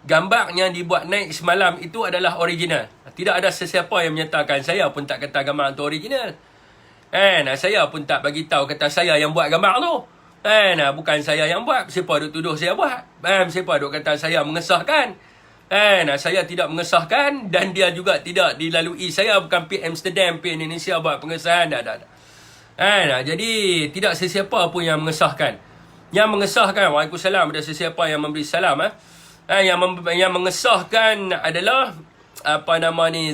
gambar yang dibuat naik semalam itu adalah original. Tidak ada sesiapa yang menyatakan, saya pun tak kata gambar itu original. Saya pun tak bagi tahu kata saya yang buat gambar tu. Bukan saya yang buat. Siapa duk tuduh saya buat? Siapa duk kata saya mengesahkan? Saya tidak mengesahkan dan dia juga tidak dilalui. Saya bukan pergi Amsterdam, pergi Indonesia buat pengesahan. Jadi tidak sesiapa pun yang mengesahkan. Yang mengesahkan, waalaikumsalam, ada sesiapa yang memberi salam. Yang mengesahkan adalah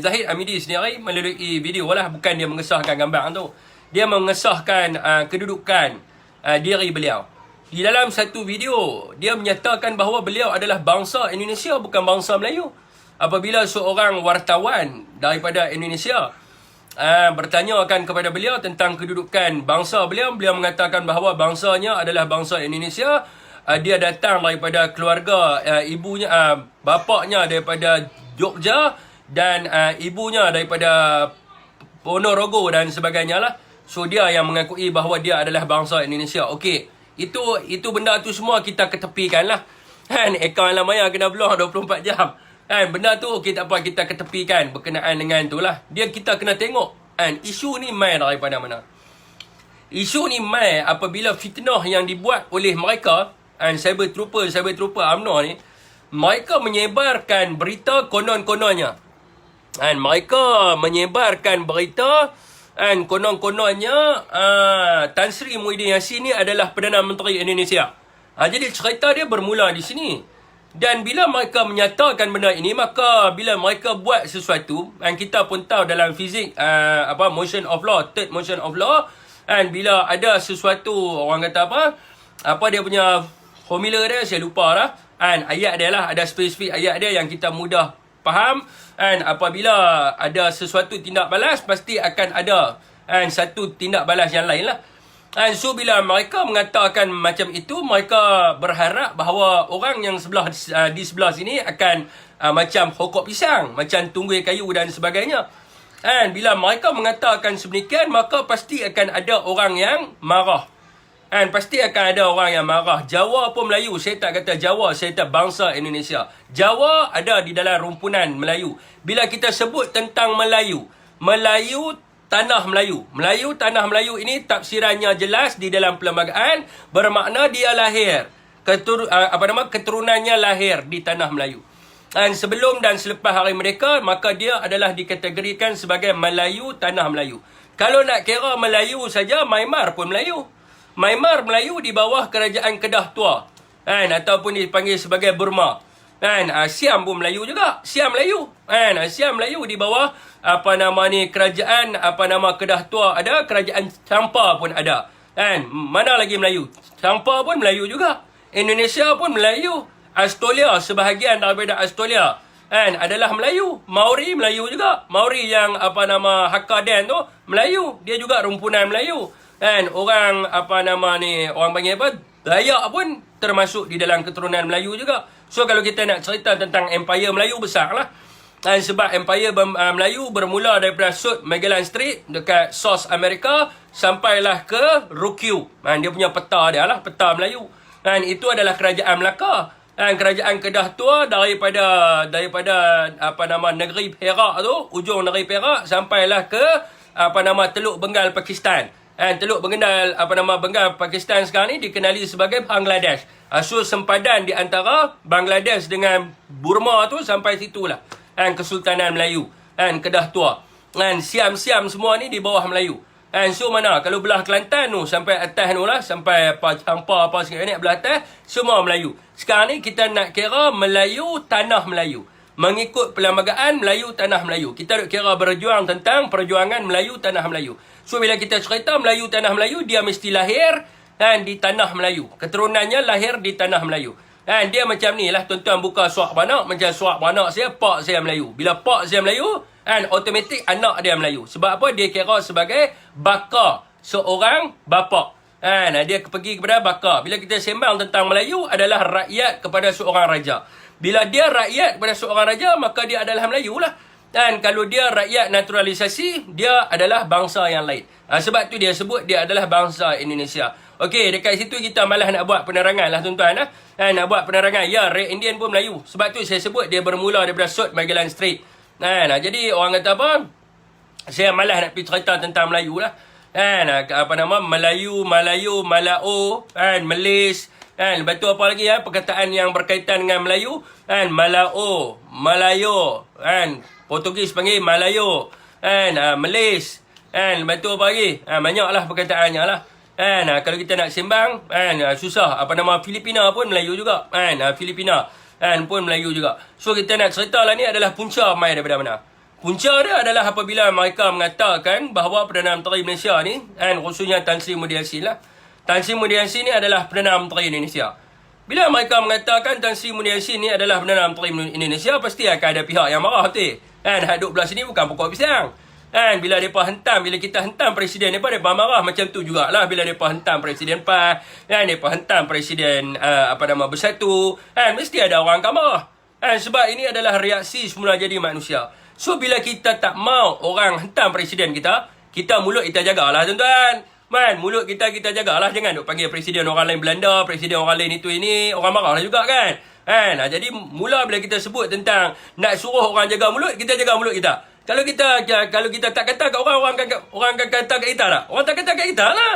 Zahid Hamidi sendiri melalui video lah, bukan dia mengesahkan gambar tu. Dia mengesahkan kedudukan diri beliau. Di dalam satu video, dia menyatakan bahawa beliau adalah bangsa Indonesia, bukan bangsa Melayu. Apabila seorang wartawan daripada Indonesia bertanyakan kepada beliau tentang kedudukan bangsa beliau, beliau mengatakan bahawa bangsanya adalah bangsa Indonesia. Dia datang daripada keluarga ibunya, bapaknya daripada Jogja dan ibunya daripada Ponorogo dan sebagainya lah. So dia yang mengakui bahawa dia adalah bangsa Indonesia. Okey, itu benda tu semua kita ketepikan lah. Akaun Alam Maya kena blok 24 jam. Benda tu kita apa, kita ketepikan berkenaan dengan tu lah. Kita kena tengok isu ni mai daripada mana. Isu ni mai apabila fitnah yang dibuat oleh mereka, cyber trooper UMNO ni, mereka menyebarkan berita konon-kononnya. Mereka menyebarkan berita konon-kononnya Tan Sri Muhyiddin Yassin ni adalah Perdana Menteri Indonesia. Jadi cerita dia bermula di sini. Dan bila mereka menyatakan benda ini, maka bila mereka buat sesuatu, kita pun tahu dalam fizik motion of law, third motion of law, bila ada sesuatu, orang kata apa dia punya formula dia, saya lupa lah. Ayat dia lah, ada spesifik ayat dia yang kita mudah faham. Apabila ada sesuatu tindak balas, pasti akan ada satu tindak balas yang lain lah. So bila mereka mengatakan macam itu, mereka berharap bahawa orang yang di sebelah sini akan macam hokok pisang, macam tunggui kayu dan sebagainya. Bila mereka mengatakan sedemikian, maka pasti akan ada orang yang marah. Pasti akan ada orang yang marah. Jawa pun Melayu. Saya tak kata Jawa, saya kata bangsa Indonesia. Jawa ada di dalam rumpunan Melayu. Bila kita sebut tentang Melayu, tanah Melayu. Tanah Melayu ini tafsirannya jelas di dalam perlembagaan, bermakna dia lahir. Keturunannya lahir di tanah Melayu. Sebelum dan selepas hari mereka, maka dia adalah dikategorikan sebagai Melayu, tanah Melayu. Kalau nak kira Melayu saja, Myanmar pun Melayu. Myanmar Melayu di bawah kerajaan Kedah Tua. Ataupun dipanggil sebagai Burma. Siam pun Melayu juga. Siam Melayu. Siam Melayu di bawah kerajaan Kedah Tua ada, kerajaan Champa pun ada. Mana lagi Melayu? Champa pun Melayu juga. Indonesia pun Melayu. Australia, sebahagian daripada Australia adalah Melayu. Maori Melayu juga. Maori yang Hakka-Den tu Melayu. Dia juga rumpunan Melayu. Orang orang panggil Dayak pun termasuk di dalam keturunan Melayu juga. So kalau kita nak cerita tentang Empire Melayu, besar lah. Sebab Empire Melayu bermula daripada Sut Magellan Street dekat South America sampailah ke Ryukyu. Dia punya peta dia lah, peta Melayu. Itu adalah kerajaan Melaka. Kerajaan Kedah Tua daripada negeri Perak tu, ujung negeri Perak sampailah ke Teluk Bengal Pakistan. Teluk Bengal Bengal Pakistan sekarang ni dikenali sebagai Bangladesh. So sempadan di antara Bangladesh dengan Burma tu sampai situlah. Kesultanan Melayu. Kedah Tua. Siam-siam semua ni di bawah Melayu. So mana kalau belah Kelantan tu sampai atas tu lah, sampai Champa sikit ni belah atas, semua Melayu. Sekarang ni kita nak kira Melayu, tanah Melayu. Mengikut perlembagaan Melayu, tanah Melayu. Kita nak kira berjuang tentang perjuangan Melayu, tanah Melayu. So bila kita cerita Melayu, tanah Melayu, dia mesti lahir di tanah Melayu. Keturunannya lahir di tanah Melayu. Dia macam ni lah, tuan-tuan buka suap beranak, macam suap beranak saya, pak saya Melayu. Bila pak saya Melayu, automatik anak dia Melayu. Sebab apa? Dia kira sebagai baka seorang bapa. Dia pergi kepada baka. Bila kita sembang tentang Melayu, adalah rakyat kepada seorang raja. Bila dia rakyat kepada seorang raja, maka dia adalah Melayu lah. Dan kalau dia rakyat naturalisasi, dia adalah bangsa yang lain. Sebab tu dia sebut dia adalah bangsa Indonesia. Okey, dekat situ kita malah nak buat penerangan lah tuan-tuan lah. Nak buat penerangan. Ya, Red Indian pun Melayu. Sebab tu saya sebut dia bermula daripada Sut Magellan Strait. Jadi orang kata apa? Saya malah nak pergi cerita tentang Melayu lah. Melayu, Malao, Melis, lepas tu apa lagi perkataan yang berkaitan dengan Melayu, Malao, Malayo, Portugis panggil Malayo, Melis, lepas tu apa lagi? Banyaklah perkataannya lah. Kalau kita nak sembang, susah. Filipina pun Melayu juga. Filipina pun Melayu juga. So kita nak cerita lah ni adalah punca mai daripada mana? Punca dia adalah apabila mereka mengatakan bahawa Perdana Menteri Malaysia ni, khususnya Tan Sri Muhyiddin Yassin lah. Tan Sri Muhyiddin Yassin ni adalah Perdana Menteri Indonesia. Bila mereka mengatakan Tan Sri Muhyiddin Yassin ni adalah Perdana Menteri Indonesia, pasti akan ada pihak yang marah tu. Hak duduk belah sini bukan pokok pisang. Bila kita hentam presiden mereka marah macam tu jugalah bila mereka hentam presiden PAS, mereka hentam presiden Bersatu, mesti ada orang akan marah. Sebab ini adalah reaksi semula jadi manusia. So bila kita tak mau orang hentam presiden kita mulut kita jagalah tuan-tuan. Mulut kita jagalah, jangan duk panggil presiden orang lain Belanda, presiden orang lain itu ini, orang marahlah juga kan. Jadi mula bila kita sebut tentang nak suruh orang jaga mulut, kita jaga mulut kita. Kalau kita tak kata kat orang akan kata kat kita lah. Orang tak kata kat kita lah.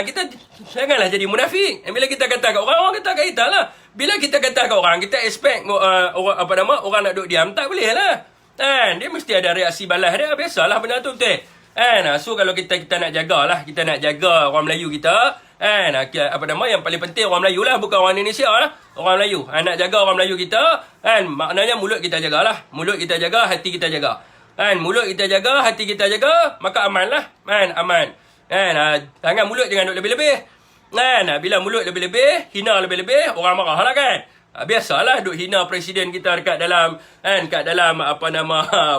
Kita janganlah jadi munafik. Bila kita kata kat orang kata kat kita lah. Bila kita kata kat orang, kita expect orang nak duduk diam, tak boleh lah. Dia mesti ada reaksi balas dia. Biasalah benda tu betul. So kalau kita nak jagalah, kita nak jaga orang Melayu kita. Yang paling penting orang Melayu lah, bukan orang Indonesia lah. Orang Melayu. Nak jaga orang Melayu kita, maknanya mulut kita jagalah. Mulut kita jaga, hati kita jaga. Mulut kita jaga, hati kita jaga, maka aman lah. Aman. Tangan mulut jangan duduk lebih-lebih. Bila mulut lebih-lebih, hina lebih-lebih, orang marah lah kan. Biasalah duk hina presiden kita dekat dalam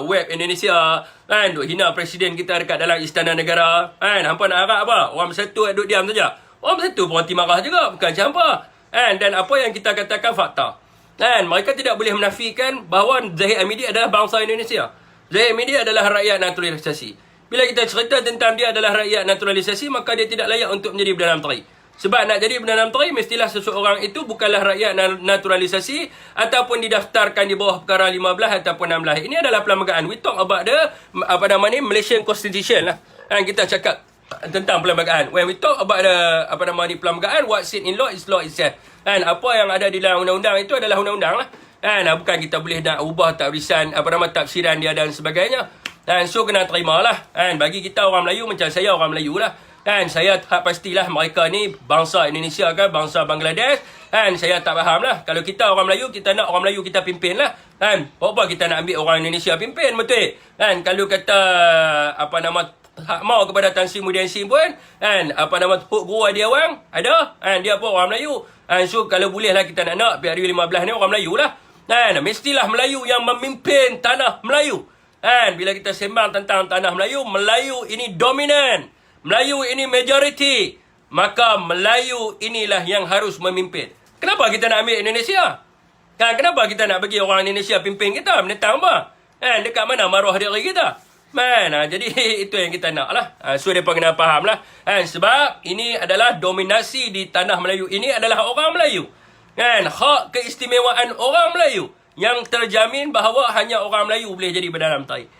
web Indonesia, duk hina presiden kita dekat dalam Istana Negara. Hampa nak harap apa? Orang Bersatu duk diam saja. Orang Bersatu pun hati marah juga, bukan macam apa. Dan apa yang kita katakan fakta. Mereka tidak boleh menafikan bahawa Zahid Hamidi adalah bangsa Indonesia. Zahid Hamidi adalah rakyat naturalisasi. Bila kita cerita tentang dia adalah rakyat naturalisasi, maka dia tidak layak untuk menjadi Perdana Menteri. Sebab nak jadi Perdana Menteri, mestilah seseorang itu bukanlah rakyat naturalisasi ataupun didaftarkan di bawah perkara 15 ataupun 16. Ini adalah perlembagaan. We talk about the Malaysian Constitution lah. Kita cakap tentang perlembagaan. When we talk about the perlembagaan, what's in law is law itself. Apa yang ada di dalam undang-undang itu adalah undang-undang lah. Bukan kita boleh nak ubah tafsiran tafsiran dia dan sebagainya. So kena terimalah. Bagi kita orang Melayu, macam saya orang Melayu lah. Saya tak pastilah mereka ni bangsa Indonesia kan, bangsa Bangladesh. Saya tak faham lah. Kalau kita orang Melayu, kita nak orang Melayu kita pimpin lah. Apa kita nak ambil orang Indonesia pimpin, betul? Kalau kata tak mau kepada Tan Sri Muhyiddin Yassin pun, huk guru dia orang ada, dia pun orang Melayu. So kalau bolehlah kita nak PRU15 ni orang Melayu lah. Mestilah Melayu yang memimpin tanah Melayu. Bila kita sembang tentang tanah Melayu, Melayu ini dominan. Melayu ini majoriti. Maka Melayu inilah yang harus memimpin. Kenapa kita nak ambil Indonesia? Kenapa kita nak bagi orang Indonesia pimpin kita? Menentang apa? Dekat mana maruah diri kita? Jadi itu yang kita nak lah. So mereka kena faham lah. Sebab ini adalah dominasi di tanah Melayu. Ini adalah orang Melayu. Hak keistimewaan orang Melayu yang terjamin bahawa hanya orang Melayu boleh jadi Perdana Menteri.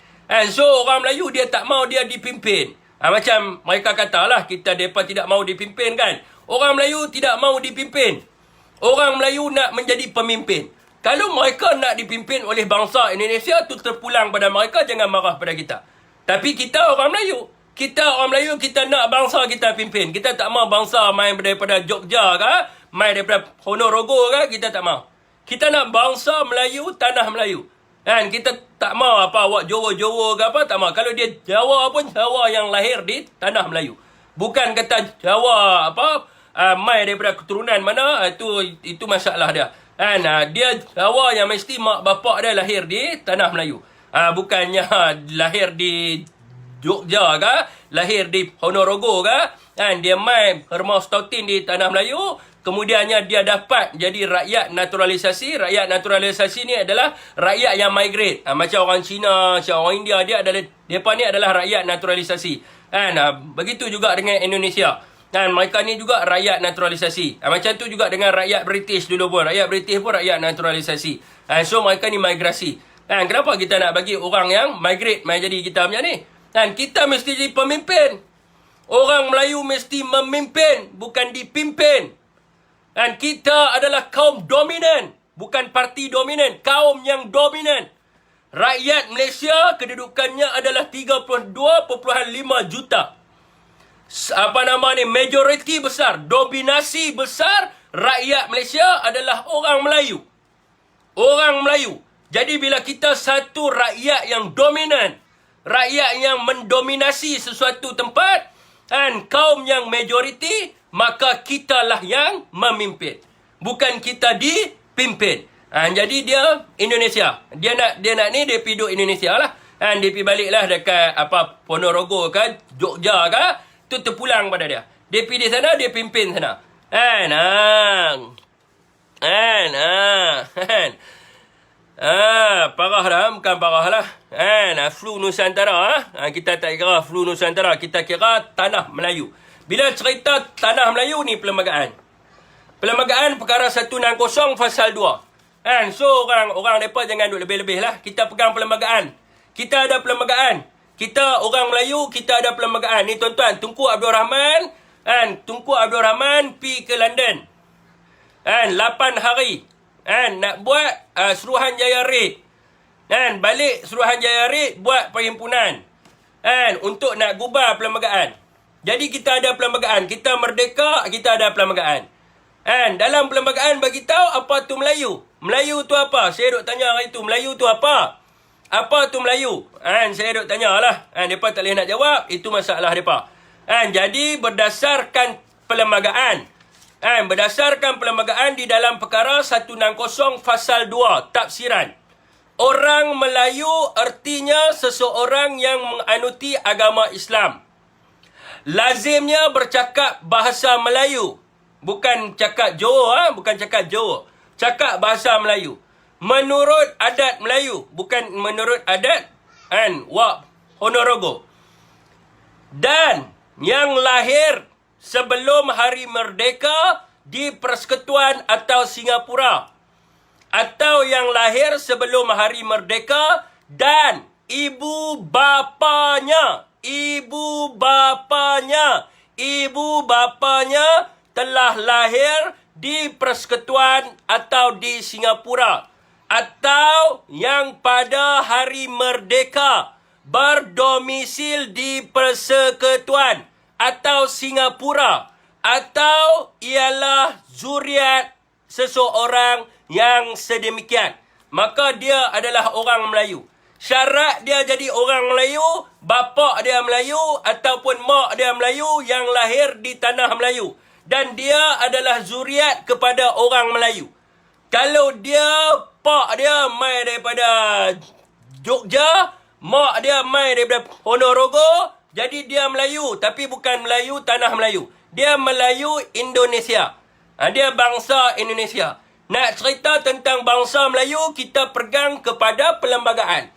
So orang Melayu dia tak mau dia dipimpin. Macam mereka katalah mereka tidak mau dipimpin kan. Orang Melayu tidak mau dipimpin. Orang Melayu nak menjadi pemimpin. Kalau mereka nak dipimpin oleh bangsa Indonesia, tu terpulang pada mereka, jangan marah pada kita. Tapi kita orang Melayu. Kita nak bangsa kita pimpin. Kita tak mau bangsa main daripada Jogja ke, main daripada Ponorogo ke, kita tak mau. Kita nak bangsa Melayu, tanah Melayu. Kita tak mau awak Jawa-Jawa ke apa, tak mau. Kalau dia Jawa pun Jawa yang lahir di tanah Melayu. Bukan kata Jawa mai daripada keturunan mana, itu masalah dia. Dia Jawa yang mesti mak bapak dia lahir di tanah Melayu. Bukannya lahir di Jogja ke, lahir di Ponorogo ke, dia mai Hermaus Tautin di tanah Melayu, kemudiannya dia dapat jadi rakyat naturalisasi. Rakyat naturalisasi ni adalah rakyat yang migrate. Macam orang Cina, macam orang India, mereka ni adalah rakyat naturalisasi. Begitu juga dengan Indonesia. Dan mereka ni juga rakyat naturalisasi. Macam tu juga dengan rakyat British dulu pun. Rakyat British pun rakyat naturalisasi. So mereka ni migrasi. Dan kenapa kita nak bagi orang yang migrate mai jadi kita punya ni? Dan kita mesti jadi pemimpin. Orang Melayu mesti memimpin, bukan dipimpin. Dan kita adalah kaum dominan, bukan parti dominan, kaum yang dominan. Rakyat Malaysia kedudukannya adalah 32.5 juta. Majoriti besar, dominasi besar rakyat Malaysia adalah orang Melayu. Orang Melayu. Jadi bila kita satu rakyat yang dominan, rakyat yang mendominasi sesuatu tempat, dan kaum yang majoriti, maka kitalah yang memimpin. Bukan kita dipimpin. Jadi dia Indonesia. Dia nak ni, dia pergi duduk Indonesia lah. Dia pergi baliklah dekat Ponorogo ke, Jogja ke, tu terpulang pada dia. Dia pergi di sana, dia pimpin sana. Parah dah, bukan parah lah. Flu Nusantara. Kita tak kira flu Nusantara, kita kira tanah Melayu. Bila cerita tanah Melayu ni perlembagaan. Perlembagaan perkara 160 pasal 2. So orang mereka jangan duduk lebih-lebih lah. Kita pegang perlembagaan. Kita ada perlembagaan. Kita orang Melayu, kita ada perlembagaan. Ni tuan-tuan, Tunku Abdul Rahman. Tunku Abdul Rahman pergi ke London. 8 hari. Nak buat Suruhanjaya Raid. Balik Suruhanjaya Raid buat perhimpunan. Untuk nak gubah perlembagaan. Jadi kita ada perlembagaan. Kita merdeka, kita ada perlembagaan. Dalam perlembagaan bagi tahu apa tu Melayu. Melayu tu apa? Saya duk tanya hari tu, Melayu tu apa? Apa tu Melayu? Saya duk tanya lah. Mereka tak boleh nak jawab. Itu masalah mereka. Jadi berdasarkan perlembagaan. Berdasarkan perlembagaan di dalam perkara 160 pasal 2 tafsiran. Orang Melayu artinya seseorang yang menganuti agama Islam. Lazimnya bercakap bahasa Melayu. Bukan cakap Johor, bukan cakap Johor. Cakap bahasa Melayu. Menurut adat Melayu, bukan menurut adat Wak Ponorogo. Dan yang lahir sebelum hari merdeka di Persekutuan atau Singapura. Atau yang lahir sebelum hari merdeka dan ibu bapanya telah lahir di Persekutuan atau di Singapura. Atau yang pada hari merdeka berdomisil di Persekutuan atau Singapura, atau ialah zuriat seseorang yang sedemikian, maka dia adalah orang Melayu. Syarat dia jadi orang Melayu, bapa dia Melayu ataupun mak dia Melayu yang lahir di tanah Melayu, dan dia adalah zuriat kepada orang Melayu. Kalau dia, pak dia mai daripada Jogja, mak dia mai daripada Ponorogo, jadi dia Melayu, tapi bukan Melayu tanah Melayu. Dia Melayu Indonesia. Dia bangsa Indonesia. Nak cerita tentang bangsa Melayu, kita pegang kepada perlembagaan.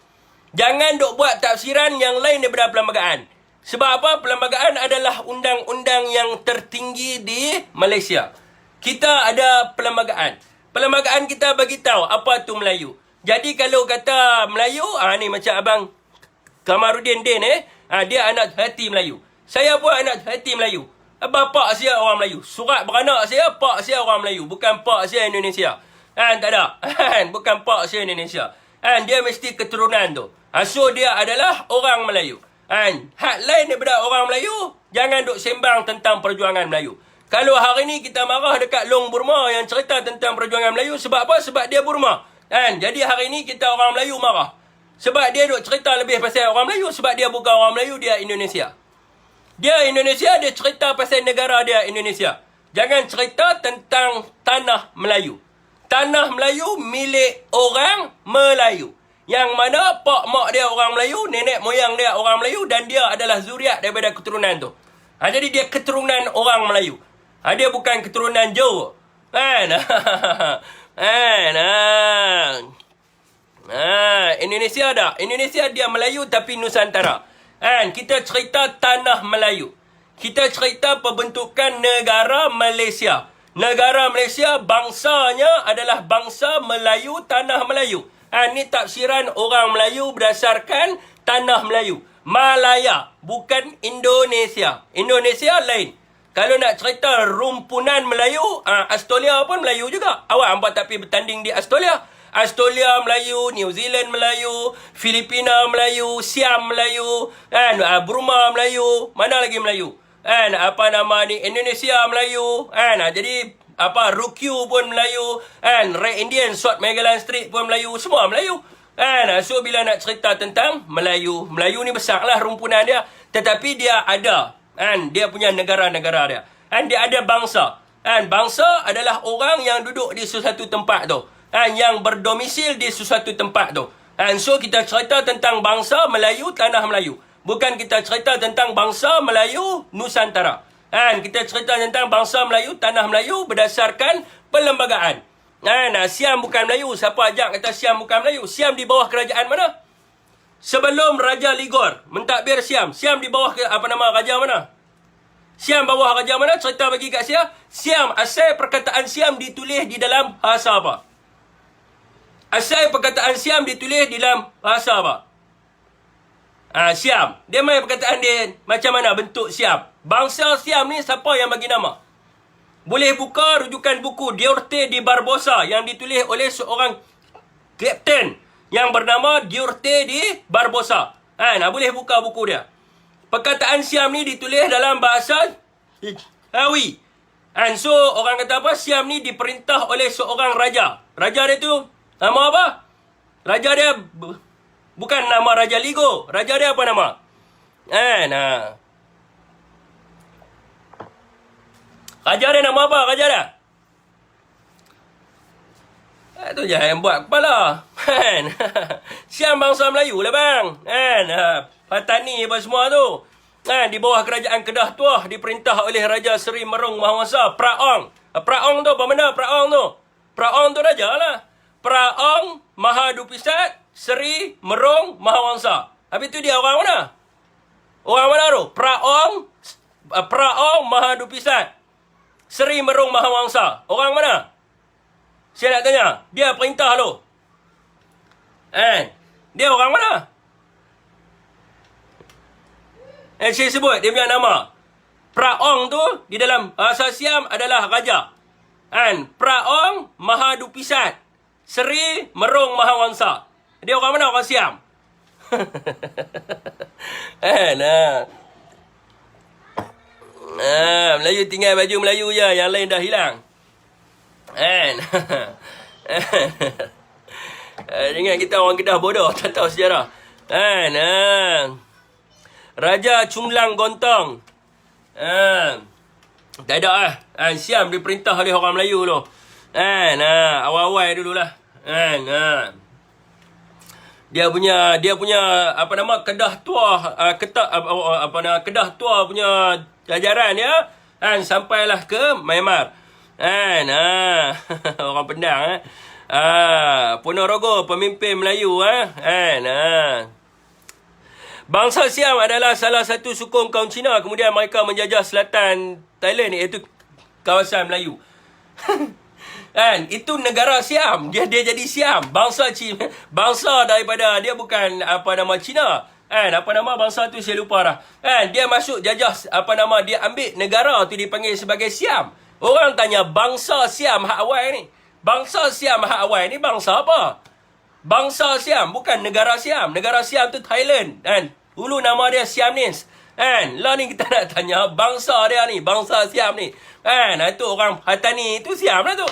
Jangan duk buat tafsiran yang lain daripada perlembagaan. Sebab apa? Perlembagaan adalah undang-undang yang tertinggi di Malaysia. Kita ada perlembagaan. Perlembagaan kita bagi tahu apa tu Melayu. Jadi kalau kata Melayu, ni macam abang Kamarudin Din dia anak hati Melayu. Saya pun anak hati Melayu. Bapa saya orang Melayu. Surat beranak saya, pak saya orang Melayu. Bukan pak saya Indonesia. Tak ada. Bukan pak saya Indonesia. Dia mesti keturunan tu. So dia adalah orang Melayu. Hak lain daripada orang Melayu, jangan duk sembang tentang perjuangan Melayu. Kalau hari ni kita marah dekat Long Burma yang cerita tentang perjuangan Melayu, sebab apa? Sebab dia Burma. Jadi hari ni kita orang Melayu marah. Sebab dia duk cerita lebih pasal orang Melayu. Sebab dia bukan orang Melayu, dia Indonesia. Dia Indonesia, dia cerita pasal negara dia Indonesia. Jangan cerita tentang tanah Melayu. Tanah Melayu milik orang Melayu. Yang mana pak mak dia orang Melayu, nenek moyang dia orang Melayu, dan dia adalah zuriat daripada keturunan tu. Jadi dia keturunan orang Melayu. Dia bukan keturunan Johor. Indonesia dah. Indonesia dia Melayu tapi Nusantara. Kita cerita tanah Melayu. kita cerita pembentukan negara Malaysia. Negara Malaysia bangsanya adalah bangsa Melayu, tanah Melayu. Ini tafsiran orang Melayu berdasarkan tanah Melayu. Malaya, bukan Indonesia. Indonesia lain. Kalau nak cerita rumpunan Melayu, Australia pun Melayu juga. Awak hampa tak pergi bertanding di Australia. Australia Melayu, New Zealand Melayu, Filipina Melayu, Siam Melayu, Burma Melayu, mana lagi Melayu? Indonesia Melayu, jadi Rukyu pun Melayu, Red Indian, South Magellan Street pun Melayu, semua Melayu. So bila nak cerita tentang Melayu, Melayu ni besarlah rumpunan dia, tetapi dia ada dia punya negara-negara dia. Dia ada bangsa. Bangsa adalah orang yang duduk di sesuatu tempat tu. Yang berdomisil di sesuatu tempat tu. So kita cerita tentang bangsa Melayu, tanah Melayu. Bukan kita cerita tentang bangsa Melayu, Nusantara. Kita cerita tentang bangsa Melayu, tanah Melayu berdasarkan perlembagaan. Siam bukan Melayu. Siapa ajak kata Siam bukan Melayu? Siam di bawah kerajaan mana? Sebelum Raja Ligor mentadbir Siam. Siam di bawah raja mana? Siam bawah raja mana? Cerita bagi kat saya. Siam, asal perkataan Siam ditulis di dalam bahasa apa? Asal perkataan Siam ditulis di dalam bahasa apa? Siam. Dia main perkataan dia macam mana bentuk Siam. Bangsa Siam ni siapa yang bagi nama? Boleh buka rujukan buku Duarte de Barbosa yang ditulis oleh seorang kapten yang bernama Duarte de Barbosa. Boleh buka buku dia. Perkataan Siam ni ditulis dalam bahasa Hawi. So orang kata apa? Siam ni diperintah oleh seorang raja. Raja dia tu nama apa? Raja dia bukan nama Raja Ligo. Raja dia apa nama? Raja dia nama apa? Raja dia? Itu je yang buat kepala. Siam bangsa Melayu lah bang. Patani apa semua tu. Di bawah kerajaan Kedah Tuah diperintah oleh Raja Seri Merung Mahawangsa. Praong. Praong tu apa benda? Praong tu. Praong tu raja lah. Praong Mahadupisat Seri Merung Mahawangsa. Habis tu dia orang mana? Orang mana tu? Praong Mahadupisat Seri Merung Mahawangsa. Orang mana? Saya nak tanya. Dia perintah tu. Dia orang mana? Saya sebut dia punya nama. Praong tu di dalam bahasa Siam adalah raja. Praong Mahadupisat Seri Merung Mahawangsa. Dia orang mana? Orang Siam. Melayu tinggal baju Melayu je. Yang lain dah hilang. Jangan kita orang Kedah bodoh. Tak tahu sejarah. Raja Cumlang Gontong. Tak ada lah. Siam diperintah oleh orang Melayu tu. Awal-awal dululah. Dia punya Kedah Tuah Kedah Tuah punya jajaran dia sampailah ke Myanmar. Orang Pendang Ponorogo pemimpin Melayu Bangsa Siam adalah salah satu sukong kaum Cina. Kemudian mereka menjajah selatan Thailand, iaitu kawasan Melayu. Itu negara Siam. Dia jadi Siam. Bangsa daripada dia bukan Cina. Bangsa tu saya lupa dah. Dia masuk jajah dia ambil negara tu dipanggil sebagai Siam. Orang tanya bangsa Siam hak awal ni. Bangsa Siam hak awal ni bangsa apa? Bangsa Siam bukan negara Siam. Negara Siam tu Thailand. Dulu nama dia Siamese. Lah ni kita nak tanya bangsa dia ni, bangsa Siam ni. Itu orang Hatani tu Siam lah tu.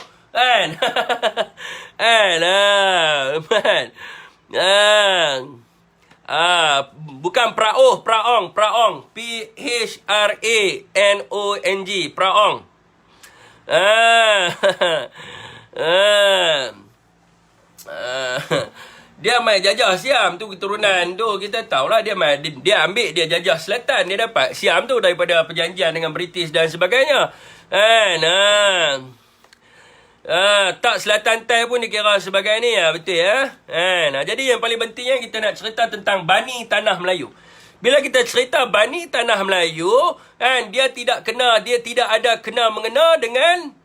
Bukan Praong. P-H-R-A-N-O-N-G. Praong. Dia main jajah Siam tu, keturunan tu kita tahulah. Dia ambil, dia jajah selatan, dia dapat Siam tu daripada perjanjian dengan British dan sebagainya. Tak selatan Thai pun dikira sebagai ni betul ya. Jadi yang paling pentingnya kita nak cerita tentang Bani Tanah Melayu. Bila kita cerita Bani Tanah Melayu, kan, dia tidak ada kena mengena dengan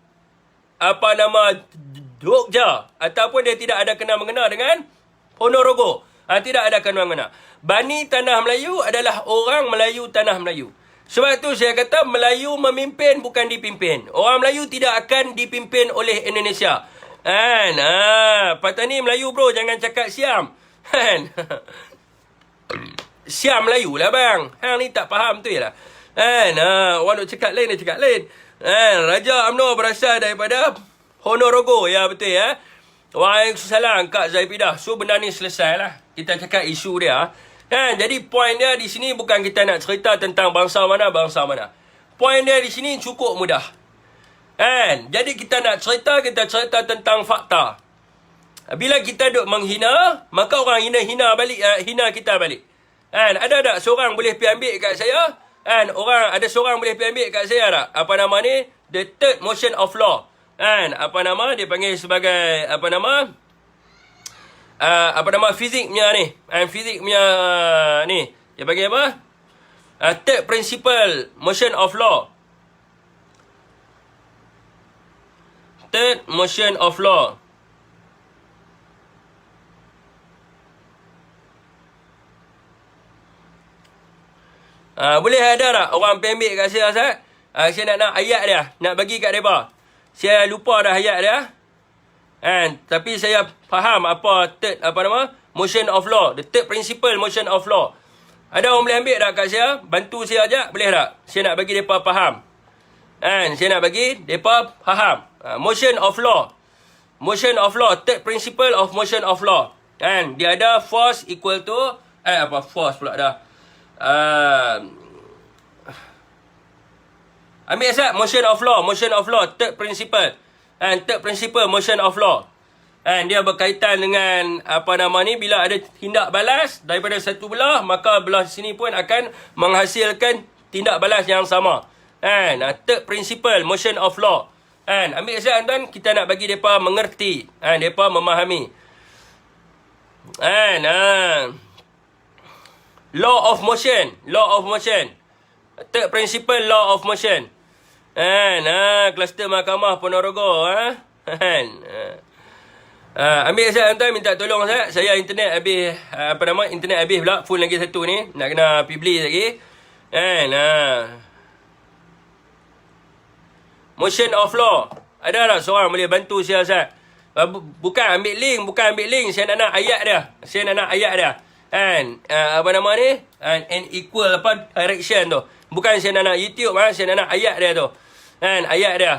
Jogja, ataupun dia tidak ada kena mengena dengan Ponorogo. Tidak ada kena mengena. Bani Tanah Melayu adalah orang Melayu Tanah Melayu. Sebab tu saya kata Melayu memimpin, bukan dipimpin. Orang Melayu tidak akan dipimpin oleh Indonesia. Kan? Patut ni Melayu bro, jangan cakap Siam. Kan? Siam Melayu lah bang. Hang ni tak faham tu je lah. Kan? Orang nak cakap lain, dia cakap lain. Raja UMNO berasal daripada Ponorogo. Ya betul ya. Waalaikumsalam Kak Zaifidah. So benda ni selesai lah. Kita cakap isu dia. Kan? Jadi poin dia di sini bukan kita nak cerita tentang bangsa mana. Poin dia di sini cukup mudah. Kan? Jadi kita nak cerita tentang fakta. Bila kita duk menghina, maka orang hina kita balik. Kan? Ada tak seorang boleh pergi ambil kat saya? Kan? Ada seorang boleh pergi ambil kat saya tak? The third motion of law. Kan? Dia panggil sebagai fizik punya ni. Fizik punya ni. Dia panggil apa? Third principle motion of law. Third motion of law. Boleh ada tak orang ambil kat saya, Ustaz? Saya nak ayat dia. Nak bagi kat mereka. Saya lupa dah ayat dia. Tapi saya faham motion of law. The third principle motion of law. Ada orang boleh ambil tak kat saya? Bantu saya ajak, boleh tak? Saya nak bagi mereka faham. Saya nak bagi mereka faham. Motion of law. Motion of law. Third principle of motion of law. Dia ada force equal to... force pula dah. Ambil Ustaz, motion of law, third principle. Third principle, motion of law. Dia berkaitan dengan, bila ada tindak balas daripada satu belah, maka belah sini pun akan menghasilkan tindak balas yang sama. Third principle, motion of law. Ambil Ustaz, tuan, kita nak bagi mereka mengerti. Mereka memahami. Law of motion. Third principle, law of motion. Kluster Mahkamah Ponorogo. Ambil saya tuan, minta tolong saya. Saya internet habis, internet habis pula. Phone lagi satu ni. Nak kena pergi beli lagi. Motion of law. Ada tak seorang boleh bantu saya, Ustaz? Bukan ambil link. Saya nak ayat dia. And equal direction tu. Bukan saya nak YouTube, saya nak ayat dia tu. Ayat dia.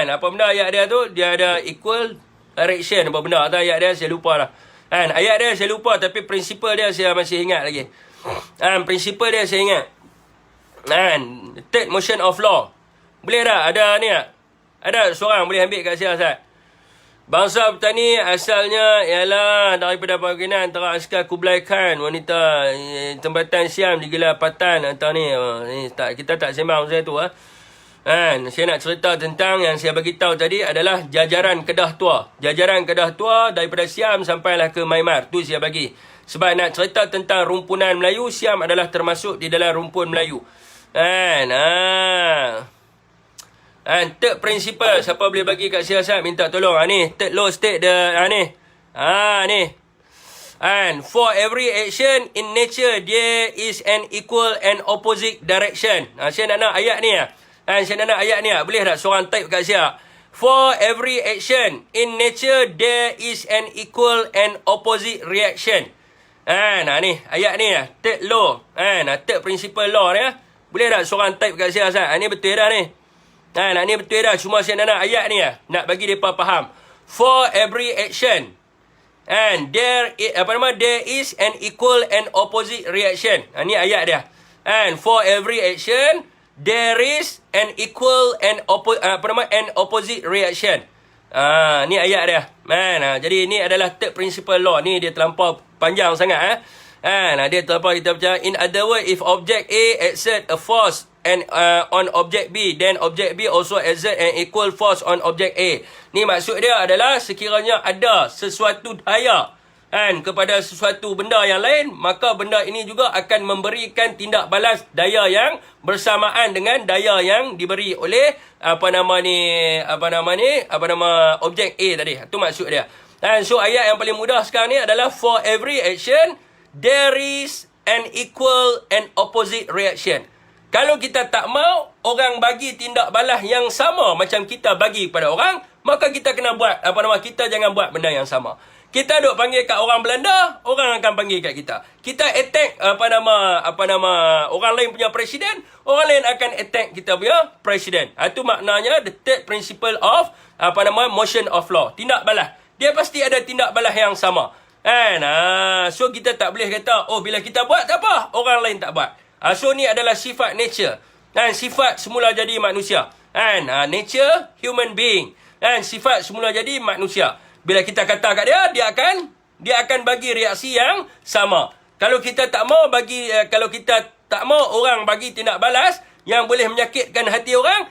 Apa benda ayat dia tu? Dia ada equal direction. Apa benda atau ayat dia saya lupa lah. Ayat dia saya lupa, tapi prinsipal dia saya masih ingat lagi. Prinsipal dia saya ingat. Third motion of law. Boleh tak? Ada ni tak? Ada seorang boleh ambil kat saya, Ustaz? Bangsa petani asalnya ialah daripada bahagian antara askar Kublai Khan, wanita tempatan Siam digelar Patan atau ni. Kita tak sembang pasal tu. Saya nak cerita tentang yang saya bagi tahu tadi adalah jajaran Kedah Tua. Jajaran Kedah Tua daripada Siam sampailah ke Myanmar. Tu saya bagi. Sebab nak cerita tentang rumpunan Melayu, Siam adalah termasuk di dalam rumpun Melayu. Third principle, siapa boleh bagi kat saya, Ustaz? Minta tolong. Ni, third law state ni. Ni. For every action in nature, there is an equal and opposite direction. Saya nak ayat ni. Saya nak ayat ni. Boleh tak seorang type kat saya? For every action in nature, there is an equal and opposite reaction. Ni, ayat ni. Third law. Third principle law ni. Boleh tak seorang type kat saya, Ustaz? Ni betul dah ni. Ni betul dah. Cuma saya nak ayat ni. Nak bagi mereka faham. For every action. There is an equal and opposite reaction. Ni ayat dia. For every action, there is an equal and opposite reaction. Ni ayat dia. Jadi ni adalah third principle law. Ni dia terlampau panjang sangat. Dia terlampau kita baca. In other words, if object A exert a force on object B, then object B also exert an equal force on object A. Ni maksud dia adalah sekiranya ada sesuatu daya kepada sesuatu benda yang lain, maka benda ini juga akan memberikan tindak balas daya yang bersamaan dengan daya yang diberi oleh objek A tadi. Itu maksud dia. So ayat yang paling mudah sekarang ni adalah for every action there is an equal and opposite reaction. Kalau kita tak mau orang bagi tindak balas yang sama macam kita bagi pada orang, maka kita kena buat kita jangan buat benda yang sama. Kita duk panggil kat orang Belanda, orang akan panggil kat kita. Kita attack orang lain punya presiden, orang lain akan attack kita punya presiden. Itu maknanya the third principle of motion of law. Tindak balas. Dia pasti ada tindak balas yang sama. So kita tak boleh kata, bila kita buat tak apa, orang lain tak buat. So ni adalah sifat nature. Sifat semula jadi manusia. Nature human being. Sifat semula jadi manusia. Bila kita kata kat dia, dia akan bagi reaksi yang sama. Kalau kita tak mau orang bagi tindak balas yang boleh menyakitkan hati orang,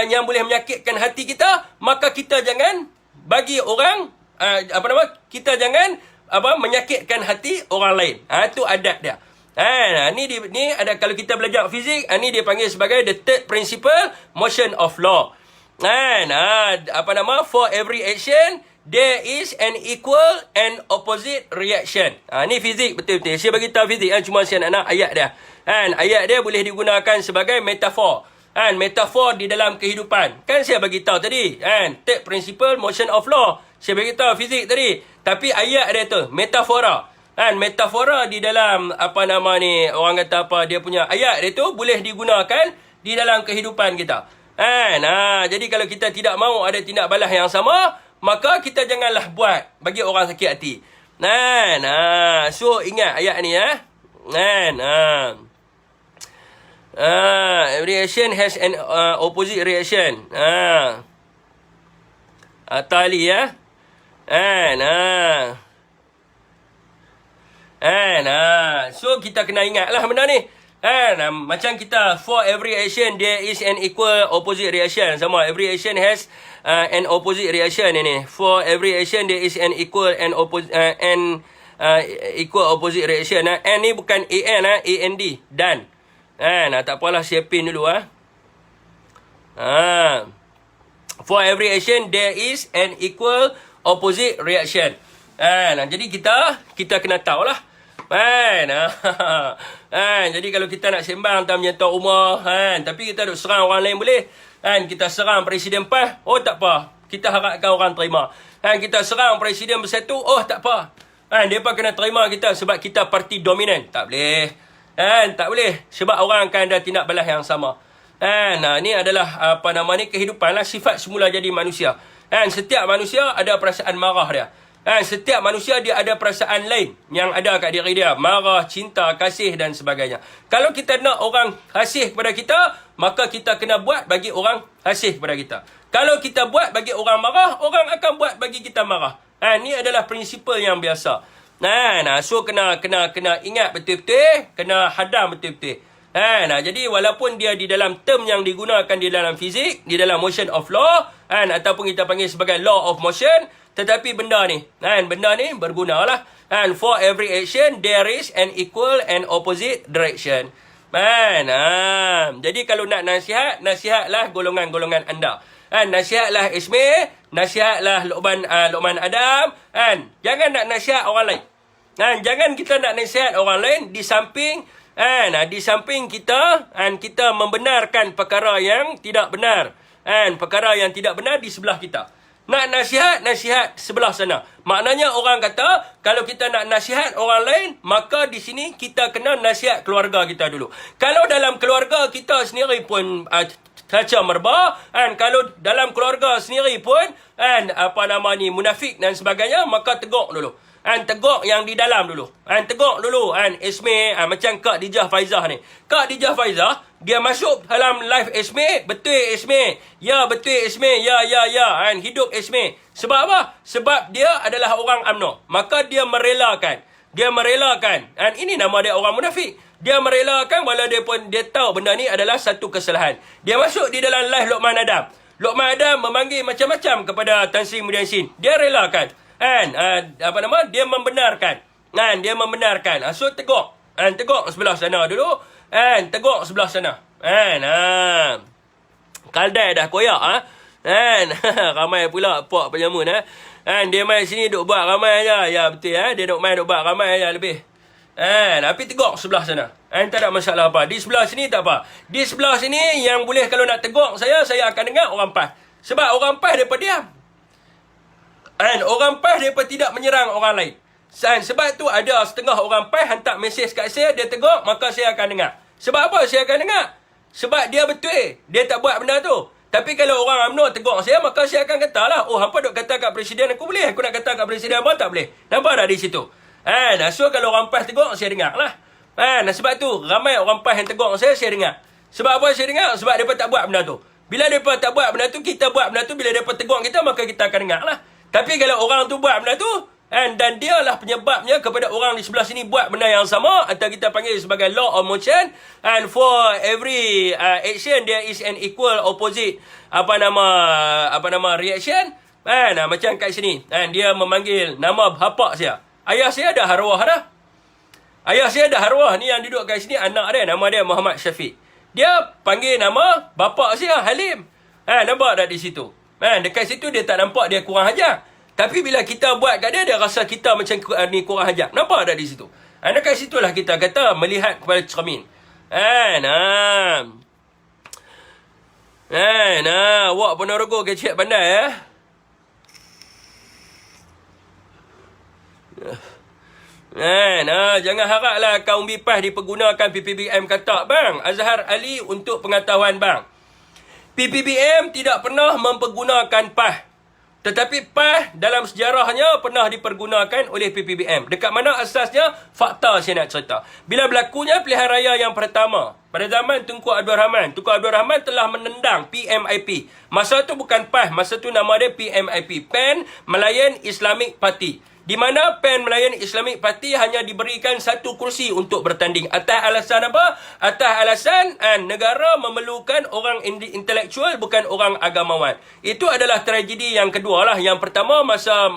yang boleh menyakitkan hati kita, maka kita jangan bagi orang kita jangan menyakitkan hati orang lain. Itu adat dia. Ni ada kalau kita belajar fizik, ni dia panggil sebagai the third principle motion of law. For every action there is an equal and opposite reaction. Ni fizik betul-betul. Saya bagi tahu fizik cuma saya nak ayat dia. Ayat dia boleh digunakan sebagai metafor. Metafor di dalam kehidupan. Saya bagi tahu tadi. Third principle motion of law. Saya bagi tahu fizik tadi. Tapi ayat dia tu metafora. Metafora di dalam orang kata dia punya ayat dia tu boleh digunakan di dalam kehidupan kita. Jadi kalau kita tidak mahu ada tindak balas yang sama, maka kita janganlah buat bagi orang sakit hati. So ingat ayat ni every reaction has an opposite reaction. Tali so kita kena ingatlah benda ni. Macam kita for every action there is an equal opposite reaction. Sama every action has an opposite reaction ini. For every action there is an equal and equal opposite reaction. N ni bukan AN AND dan. Tak apalah siapin dulu For every action there is an equal opposite reaction. Jadi kita kena tahulah. Jadi kalau kita nak sembang tentang menyentuh rumah, tapi kita duk serang orang lain boleh. Kita serang Presiden PAS, tak apa. Kita harapkan orang terima. Kita serang Presiden Bersatu, tak apa. Mereka kena terima kita sebab kita parti dominan. Tak boleh. Tak boleh. Sebab orang akan ada tindak balas yang sama. Ni adalah kehidupan lah, sifat semula jadi manusia. Setiap manusia ada perasaan marah dia. Setiap manusia dia ada perasaan lain yang ada kat diri dia. Marah, cinta, kasih dan sebagainya. Kalau kita nak orang kasih kepada kita, maka kita kena buat bagi orang kasih kepada kita. Kalau kita buat bagi orang marah, orang akan buat bagi kita marah. Ni adalah prinsipal yang biasa. So kena ingat betul-betul, kena hadam betul-betul. Jadi walaupun dia di dalam term yang digunakan di dalam fizik, di dalam motion of law, ataupun kita panggil sebagai law of motion, tetapi benda ni bergunalah. For every action there is an equal and opposite direction. Jadi kalau nak nasihatlah golongan-golongan anda. Nasihatlah Ismail, nasihatlah Luqman Adam. Jangan nak nasihat orang lain. Jangan kita nak nasihat orang lain di samping kita membenarkan perkara yang tidak benar. Perkara yang tidak benar di sebelah kita. Nak nasihat sebelah sana. Maknanya orang kata, kalau kita nak nasihat orang lain, maka di sini kita kena nasihat keluarga kita dulu. Kalau dalam keluarga kita sendiri pun caca merbah, kalau dalam keluarga sendiri pun munafik dan sebagainya, maka tegur dulu. Tegur yang di dalam dulu. Tegur dulu. Ismail, macam Kak Dijah Faizah ni. Kak Dijah Faizah, dia masuk dalam live Ismail. Betul Ismail. Ya, betul Ismail. Ya. Hidup Ismail. Sebab apa? Sebab dia adalah orang UMNO. Maka dia merelakan. Ini nama dia orang munafik. Dia merelakan walaupun dia tahu benda ni adalah satu kesalahan. Dia masuk di dalam live Luqman Adam. Luqman Adam memanggil macam-macam kepada Tan Sri Muhyiddin Yassin. Dia relakan. Dia membenarkan. Dia membenarkan. So teguk. Teguk sebelah sana dulu. Teguk sebelah sana. Kaldai dah koyak. Ramai pula pak penyamun. Dia main sini duk buat ramai aja. Ya betul. Dia duk main duk buat ramai aja lebih. Tapi teguk sebelah sana. Tak ada masalah apa. Di sebelah sini tak apa. Di sebelah sini yang boleh kalau nak teguk saya akan dengar orang PAS. Sebab orang PAS mereka diam. Orang PAS mereka tidak menyerang orang lain. Sebab tu ada setengah orang PAS hantar mesej kat saya, dia teguk, maka saya akan dengar. Sebab apa saya akan dengar? Sebab dia betul. Dia tak buat benda tu. Tapi kalau orang UMNO teguk saya, maka saya akan kata lah, hampa duk kata kat presiden aku boleh. Aku nak kata kat presiden apa tak boleh. Nampak tak di situ? So kalau orang PAS teguk, saya dengar lah. Sebab tu, ramai orang PAS yang teguk saya dengar. Sebab apa saya dengar? Sebab mereka tak buat benda tu. Bila mereka tak buat benda tu, kita buat benda tu. Bila mereka teguk kita, maka kita akan dengar lah. Tapi kalau orang tu buat benda tu, dan dia lah penyebabnya kepada orang di sebelah sini buat benda yang sama, atau kita panggil sebagai law of motion, and for every action, there is an equal opposite, reaction. Macam kat sini. Dia memanggil nama bapa saya. Ayah saya dah arwah dah. Ayah saya dah arwah. Ni yang duduk kat sini anak dia. Nama dia Muhammad Syafiq. Dia panggil nama bapa saya Halim. Nampak tak di situ? Dekat situ dia tak nampak dia kurang ajar. Tapi bila kita buat kat dia, dia rasa kita macam ni kurang ajar. Nampak tak di situ? Dekat situlah kita kata melihat kepada cermin. Wak Ponorogo kecil pandai jangan haraplah kaum BIPAS dipergunakan PPBM kata bang. Azhar Ali untuk pengetahuan bang, PPBM tidak pernah mempergunakan PAS. Tetapi PAS dalam sejarahnya pernah dipergunakan oleh PPBM. Dekat mana asasnya? Fakta saya nak cerita. Bila berlakunya pilihan raya yang pertama, pada zaman Tunku Abdul Rahman, Tunku Abdul Rahman telah menendang PMIP. Masa tu bukan PAS, masa tu nama dia PMIP, Pan Melayan Islamic Party. Di mana PAN Melayan Islamic Party hanya diberikan satu kursi untuk bertanding. Atas alasan apa? Atas alasan negara memerlukan orang intelektual, bukan orang agamawan. Itu adalah tragedi yang kedua lah. Yang pertama masa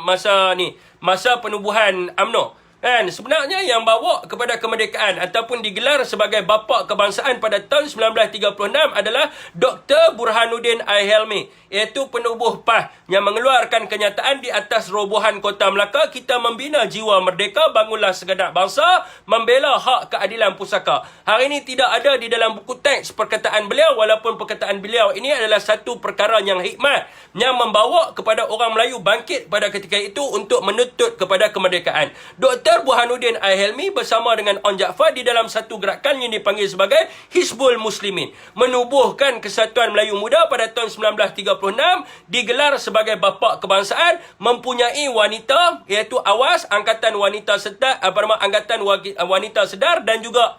penubuhan UMNO. Sebenarnya yang bawa kepada kemerdekaan ataupun digelar sebagai bapa kebangsaan pada tahun 1936 adalah Dr. Burhanuddin I. Helmi, iaitu penubuh PAS yang mengeluarkan kenyataan di atas robohan Kota Melaka, kita membina jiwa merdeka, bangunlah segenap bangsa, membela hak keadilan pusaka. Hari ini tidak ada di dalam buku teks perkataan beliau, walaupun perkataan beliau ini adalah satu perkara yang hikmat yang membawa kepada orang Melayu bangkit pada ketika itu untuk menuntut kepada kemerdekaan. Dr. Burhanuddin I. Helmi bersama dengan On Jaafar di dalam satu gerakan yang dipanggil sebagai Hizbul Muslimin, menubuhkan Kesatuan Melayu Muda pada tahun 1936, digelar sebagai bapa kebangsaan, mempunyai wanita iaitu Awas, Angkatan Wanita Sedar, Angkatan Wanita Sedar, dan juga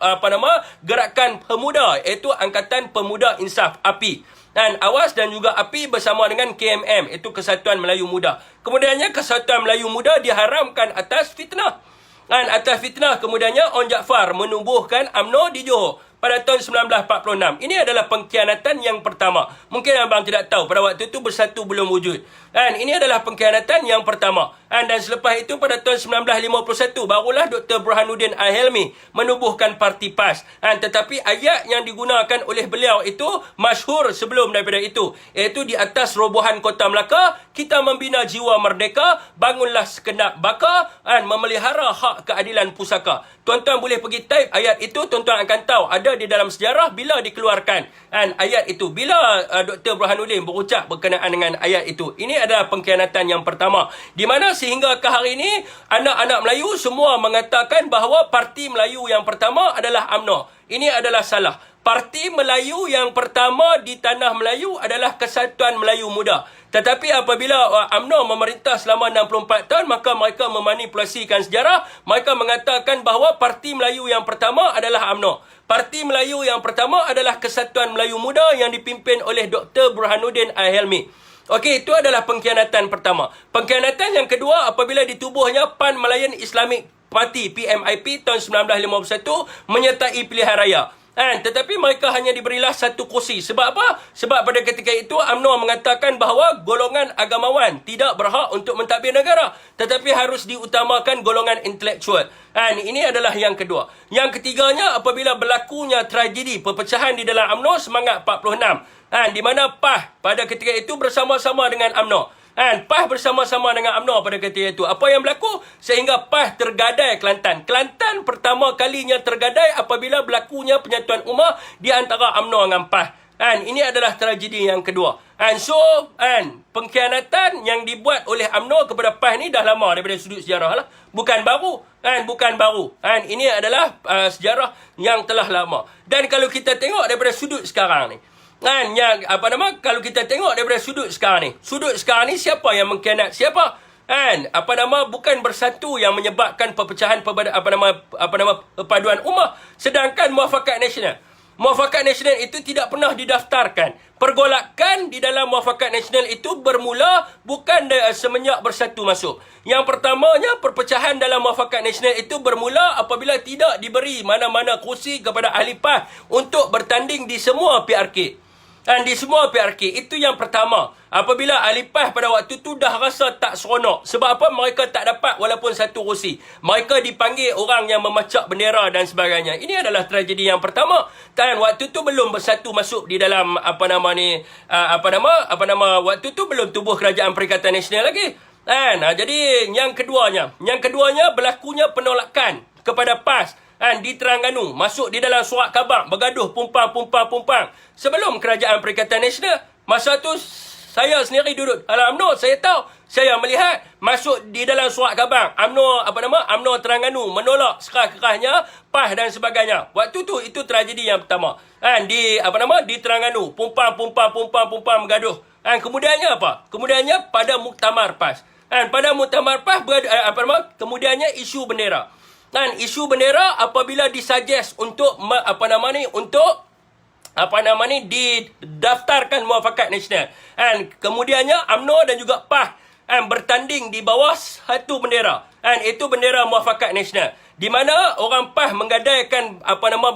gerakan pemuda iaitu Angkatan Pemuda Insaf API. Dan Awas dan juga API bersama dengan KMM, iaitu Kesatuan Melayu Muda. Kemudiannya Kesatuan Melayu Muda diharamkan atas fitnah. Dan atas fitnah kemudiannya On Jaafar menubuhkan UMNO di Johor pada tahun 1946. Ini adalah pengkhianatan yang pertama. Mungkin abang tidak tahu, pada waktu itu Bersatu belum wujud. Dan ini adalah pengkhianatan yang pertama. Dan selepas itu pada tahun 1951 barulah Dr. Burhanuddin I. Helmi menubuhkan parti PAS. Tetapi ayat yang digunakan oleh beliau itu masyhur sebelum daripada itu, iaitu di atas robohan Kota Melaka, kita membina jiwa merdeka, bangunlah segenap baka, memelihara hak keadilan pusaka. Tuan-tuan boleh pergi type ayat itu, tuan-tuan akan tahu ada di dalam sejarah bila dikeluarkan ayat itu, bila Dr. Burhanuddin berucap berkenaan dengan ayat itu. Ini adalah pengkhianatan yang pertama, di mana sehingga ke hari ini anak-anak Melayu semua mengatakan bahawa parti Melayu yang pertama adalah UMNO. Ini adalah salah. Parti Melayu yang pertama di tanah Melayu adalah Kesatuan Melayu Muda. Tetapi apabila UMNO memerintah selama 64 tahun, maka mereka memanipulasikan sejarah. Mereka mengatakan bahawa parti Melayu yang pertama adalah UMNO. Parti Melayu yang pertama adalah Kesatuan Melayu Muda yang dipimpin oleh Dr. Burhanuddin I. Helmi. Okey, itu adalah pengkhianatan pertama. Pengkhianatan yang kedua apabila ditubuhnya PAN Melayan Islamic Party PMIP tahun 1951 menyertai pilihan raya. Tetapi mereka hanya diberilah satu kursi. Sebab apa? Sebab pada ketika itu UMNO mengatakan bahawa golongan agamawan tidak berhak untuk mentadbir negara, tetapi harus diutamakan golongan intelektual. Ini adalah yang kedua. Yang ketiganya, apabila berlakunya tragedi perpecahan di dalam UMNO Semangat 46, di mana PAH pada ketika itu bersama-sama dengan UMNO. PAH bersama-sama dengan UMNO pada ketika itu. Apa yang berlaku? Sehingga PAH tergadai Kelantan. Kelantan pertama kalinya tergadai apabila berlakunya penyatuan ummah di antara UMNO dengan PAH. Ini adalah tragedi yang kedua. Pengkhianatan yang dibuat oleh UMNO kepada PAH ni dah lama daripada sudut sejarah lah. Bukan baru. Bukan baru. Ini adalah sejarah yang telah lama. Dan kalau kita tengok daripada sudut sekarang ni, kalau kita tengok daripada sudut sekarang ni siapa yang mengkhianat siapa? Bukan bersatu yang menyebabkan perpecahan perpaduan ummah, sedangkan Muafakat Nasional itu tidak pernah didaftarkan. Pergolakan di dalam Muafakat Nasional itu bermula bukan semenjak bersatu masuk. Yang pertamanya, perpecahan dalam Muafakat Nasional itu bermula apabila tidak diberi mana-mana kursi kepada ahli PAH untuk bertanding di semua PRK. Di semua PRK. Itu yang pertama. Apabila ahli PAH pada waktu tu dah rasa tak seronok. Sebab apa? Mereka tak dapat walaupun satu kursi. Mereka dipanggil orang yang memacak bendera dan sebagainya. Ini adalah tragedi yang pertama. Waktu tu belum bersatu masuk di dalam waktu tu belum tubuh Kerajaan Perikatan Nasional lagi. Jadi yang keduanya berlakunya penolakan kepada PAS di Terengganu, masuk di dalam surat khabar, bergaduh pumpang. Sebelum Kerajaan Perikatan Nasional, masa tu saya sendiri duduk dalam UMNO, saya tahu, saya melihat masuk di dalam surat khabar UMNO Terengganu menolak sekerah-kerahnya PAH dan sebagainya. Waktu tu itu tragedi yang pertama. Di Terengganu, pumpang bergaduh. Kemudiannya apa? Kemudiannya pada Muktamar PAS. Pada Muktamar PAS kemudiannya isu bendera. Isu bendera apabila disuggest untuk didaftarkan Muafakat Nasional. Kemudiannya UMNO dan juga PAH bertanding di bawah satu bendera. Itu bendera Muafakat Nasional. Di mana orang PAH menggadaikan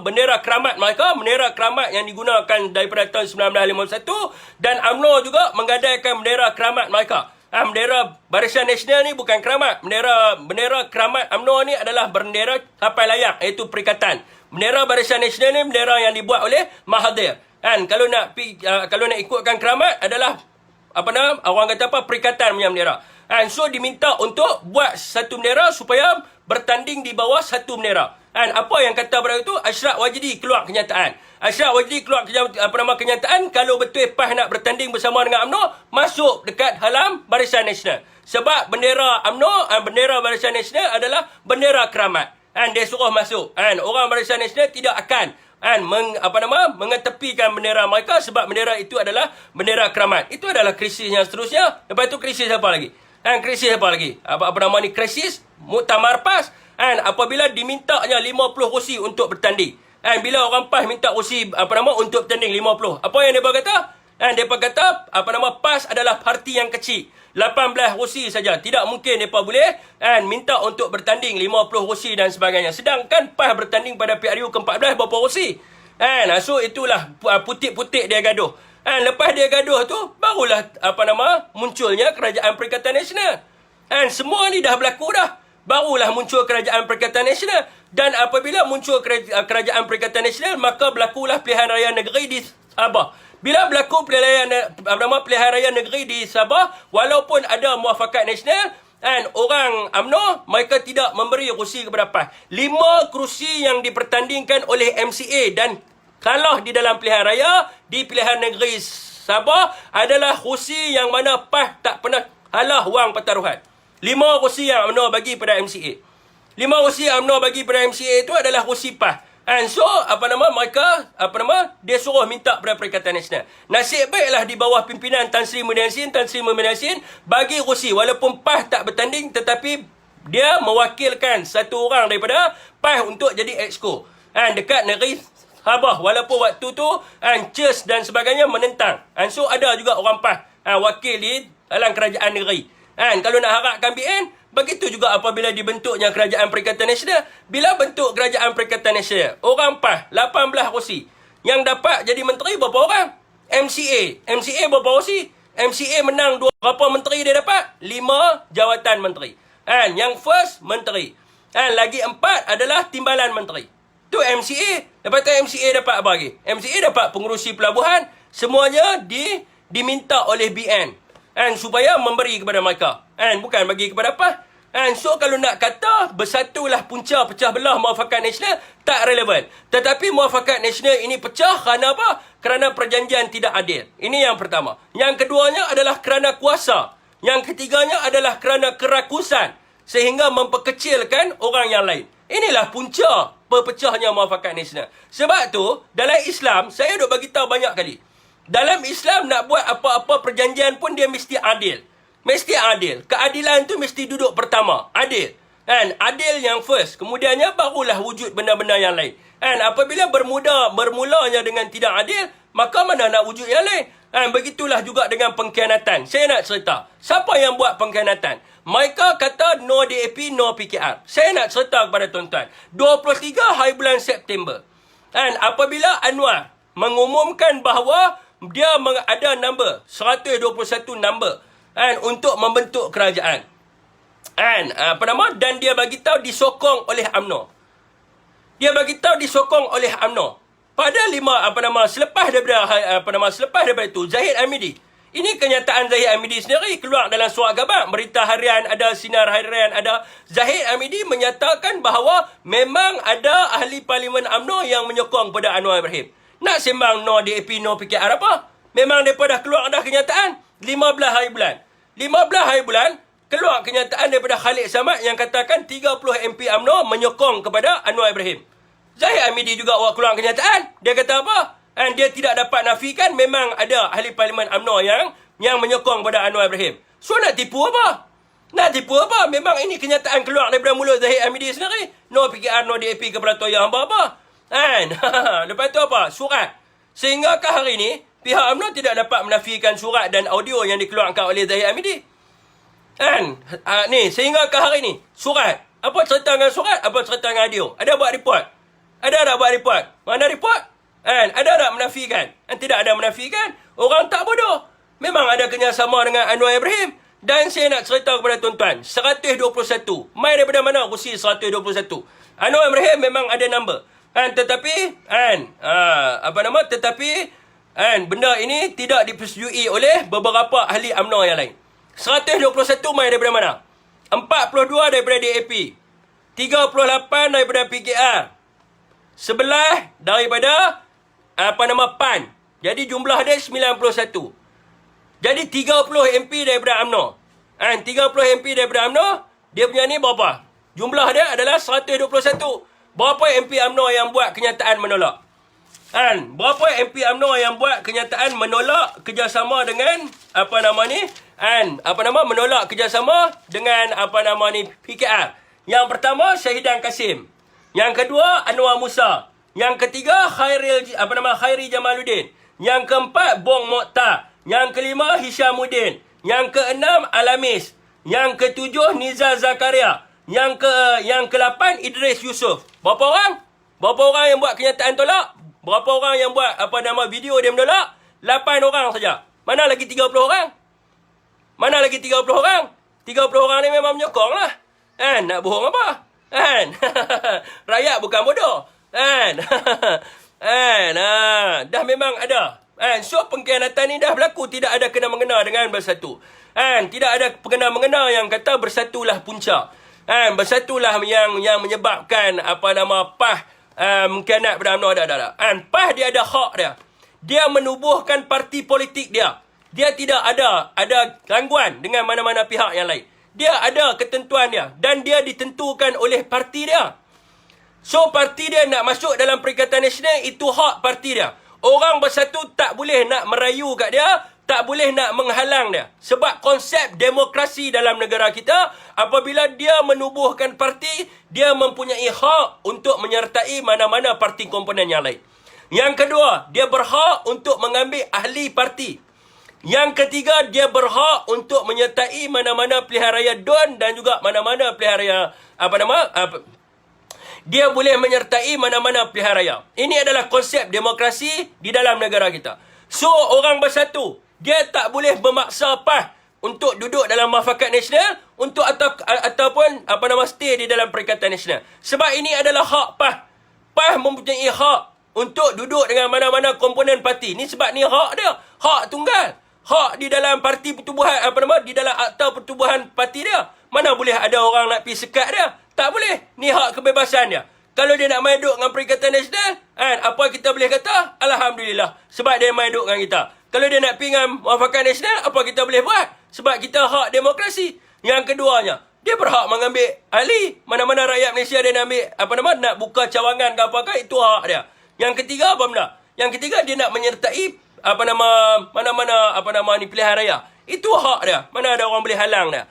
bendera keramat mereka, bendera keramat yang digunakan daripada tahun 1951, dan UMNO juga menggadaikan bendera keramat mereka. Bendera Barisan Nasional ni bukan keramat. Bendera keramat UMNO ni adalah bendera kapal layak, iaitu perikatan. Bendera Barisan Nasional ni bendera yang dibuat oleh Mahathir. Kalau nak ikutkan keramat adalah orang kata perikatan punya bendera. So diminta untuk buat satu bendera supaya bertanding di bawah satu bendera. Apa yang kata pada itu? Ashraf Wajdi keluar kenyataan. Kenyataan kalau betul PAH nak bertanding bersama dengan UMNO, masuk dekat halam Barisan Nasional. Sebab bendera UMNO, bendera Barisan Nasional adalah bendera keramat. Dia suruh masuk. Orang Barisan Nasional tidak akan mengetepikan bendera mereka sebab bendera itu adalah bendera keramat. Itu adalah krisis yang seterusnya. Lepas tu krisis apa lagi? Krisis Muktamar PAS. Apabila dimintanya 50 kursi untuk bertanding. Bila orang PAS minta kursi untuk bertanding 50. Apa yang mereka kata? Mereka kata PAS adalah parti yang kecil. 18 kursi saja. Tidak mungkin mereka boleh minta untuk bertanding 50 kursi dan sebagainya. Sedangkan PAS bertanding pada PRU ke-14 berapa kursi? So itulah putik-putik dia gaduh. Lepas dia gaduh tu, barulah munculnya Kerajaan Perikatan Nasional. Semua ni dah berlaku dah. Barulah muncul Kerajaan Perikatan Nasional. Dan apabila muncul Kerajaan Perikatan Nasional, maka berlakulah pilihan raya negeri di Sabah. Bila berlaku pilihan raya negeri di Sabah, walaupun ada Muafakat Nasional, orang UMNO, mereka tidak memberi kursi kepada PAS. 5 kursi yang dipertandingkan oleh MCA dan kalah di dalam pilihan raya di pilihan negeri Sabah adalah kursi yang mana PAS tak pernah kalah wang pertaruhan. 5 kursi yang UMNO bagi pada MCA. 5 kursi yang UMNO bagi pada MCA itu adalah kursi PAS. So, mereka, dia suruh minta pada Perikatan Nasional. Nasib baiklah di bawah pimpinan Tan Sri Muhyiddin Yassin bagi kursi. Walaupun PAS tak bertanding, tetapi dia mewakilkan satu orang daripada PAS untuk jadi exco. Dekat negeri Sabah. Walaupun waktu tu, CERS dan sebagainya menentang. So, ada juga orang PAS wakil di dalam kerajaan negeri. Kan, kalau nak harapkan BN, begitu juga apabila dibentuknya Kerajaan Perikatan Nasional. Bila bentuk Kerajaan Perikatan Nasional, orang PAS 18 kursi. Yang dapat jadi menteri berapa orang? MCA berapa kursi? MCA menang 2. Berapa menteri dia dapat? 5 jawatan menteri. Kan, yang first menteri. Kan, lagi 4 adalah timbalan menteri. Tu MCA. Lepas tu MCA dapat apa lagi? MCA dapat pengurusi pelabuhan. Semuanya diminta oleh BN. And supaya memberi kepada mereka. And bukan bagi kepada apa. And so kalau nak kata bersatulah punca pecah belah Muafakat Nasional, tak relevan. Tetapi Muafakat Nasional ini pecah kerana apa? Kerana perjanjian tidak adil. Ini yang pertama. Yang keduanya adalah kerana kuasa. Yang ketiganya adalah kerana kerakusan. Sehingga memperkecilkan orang yang lain. Inilah punca perpecahnya Muafakat Nasional. Sebab tu dalam Islam, saya duk bagi tahu banyak kali. Dalam Islam nak buat apa-apa perjanjian pun dia mesti adil. Mesti adil. Keadilan tu mesti duduk pertama. Adil. Kan? Adil yang first. Kemudiannya barulah wujud benda-benda yang lain. Kan? Apabila bermulanya dengan tidak adil, maka mana nak wujud yang lain? Kan? Begitulah juga dengan pengkhianatan. Saya nak cerita. Siapa yang buat pengkhianatan? Mereka kata no DAP, no PKR. Saya nak cerita kepada tuan-tuan. 23 hari bulan September. Kan? Apabila Anwar mengumumkan bahawa dia ada number 121 number kan, untuk membentuk kerajaan. Kan, dan dia bagi tahu disokong oleh UMNO. Dia bagi tahu disokong oleh UMNO. Pada selepas daripada itu Zahid Hamidi. Ini kenyataan Zahid Hamidi sendiri keluar dalam surat khabar, berita harian ada, sinar harian ada. Zahid Hamidi menyatakan bahawa memang ada ahli parlimen UMNO yang menyokong pada Anwar Ibrahim. Nak sembang no DAP, no PKR apa? Memang mereka dah keluar dah kenyataan. 15 hari bulan. 15 hari bulan, keluar kenyataan daripada Khalid Samad yang katakan 30 MP UMNO menyokong kepada Anwar Ibrahim. Zahid Hamidi juga keluar kenyataan. Dia kata apa? Dan dia tidak dapat nafikan memang ada ahli parlimen UMNO yang menyokong kepada Anwar Ibrahim. So nak tipu apa? Nak tipu apa? Memang ini kenyataan keluar daripada mulut Zahid Hamidi sendiri. No PKR, no DAP kepada Toya hamba apa? Kan? Lepas tu apa? Surat. Sehingga hari ini, pihak UMNO tidak dapat menafikan surat dan audio yang dikeluarkan oleh Zahid Hamidi. Kan? Ni, sehingga hari ini, surat. Apa cerita dengan surat? Apa cerita dengan audio? Ada buat report? Ada tak buat report? Mana report? Kan? Ada tak menafikan? Tidak ada menafikan. Orang tak bodoh. Memang ada kerjasama dengan Anwar Ibrahim. Dan saya nak cerita kepada tuan-tuan, 121. Mai daripada mana kursi 121? Anwar Ibrahim memang ada number. Tetapi benda ini tidak dipersetujui oleh beberapa ahli UMNO yang lain. 121 mai daripada mana? 42 daripada DAP, 38 daripada PKR, 11 daripada PAN. Jadi jumlah dia 91. Jadi 30 MP daripada UMNO. 30 MP daripada UMNO, dia punya ni berapa? Jumlah dia adalah 121. Berapa MP UMNO yang buat kenyataan menolak? Berapa MP UMNO yang buat kenyataan menolak kerjasama dengan menolak kerjasama dengan PKR. Yang pertama Syahidan Kasim. Yang kedua Anwar Musa. Yang ketiga Khairi Jamaluddin. Yang keempat Bong Mokhtar. Yang kelima Hishamuddin. Yang keenam Alamis. Yang ketujuh Nizar Zakaria. Yang ke-8 Idris Yusof. Berapa orang? Berapa orang yang buat kenyataan tolak? Berapa orang yang buat video dia menolak? 8 orang saja. Mana lagi 30 orang? Mana lagi 30 orang? 30 orang ni memang menyokong lah. Nak bohong apa? Rakyat bukan bodoh. Dah memang ada. So pengkhianatan ni dah berlaku. Tidak ada kena-mengena dengan bersatu. Tidak ada kena-mengena yang kata bersatulah punca. Bersatulah yang menyebabkan PAS mengkhianat pada UMNO. PAS dia ada hak dia. Dia menubuhkan parti politik dia. Dia tidak ada gangguan dengan mana-mana pihak yang lain. Dia ada ketentuan dia. Dan dia ditentukan oleh parti dia. So parti dia nak masuk dalam Perikatan Nasional, itu hak parti dia. Orang bersatu tak boleh nak merayu kat dia, tak boleh nak menghalang dia. Sebab konsep demokrasi dalam negara kita, apabila dia menubuhkan parti, dia mempunyai hak untuk menyertai mana-mana parti komponen yang lain. Yang kedua, dia berhak untuk mengambil ahli parti. Yang ketiga, dia berhak untuk menyertai mana-mana pilihan raya DUN dan juga mana-mana pilihan raya dia boleh menyertai mana-mana pilihan raya. Ini adalah konsep demokrasi di dalam negara kita. So, orang bersatu, dia tak boleh memaksa PAS untuk duduk dalam Muafakat Nasional untuk ataupun stay di dalam Perikatan Nasional. Sebab ini adalah hak PAS. PAS mempunyai hak untuk duduk dengan mana-mana komponen parti. Ni sebab ni hak dia, hak tunggal. Hak di dalam parti pertubuhan, di dalam akta pertubuhan parti dia. Mana boleh ada orang nak pergi sekat dia? Tak boleh. Ni hak kebebasan dia. Kalau dia nak main duduk dengan Perikatan Nasional, apa kita boleh kata? Alhamdulillah. Sebab dia main duduk dengan kita. Kalau dia nak pergi dengan Muafakat Nasional, apa kita boleh buat? Sebab kita hak demokrasi. Yang keduanya, dia berhak mengambil ahli. Mana-mana rakyat Malaysia dia nak ambil, nak buka cawangan ke apa-apa, itu hak dia. Yang ketiga apa benda? Yang ketiga, dia nak menyertai mana-mana ni pilihan raya. Itu hak dia. Mana ada orang boleh halang dia.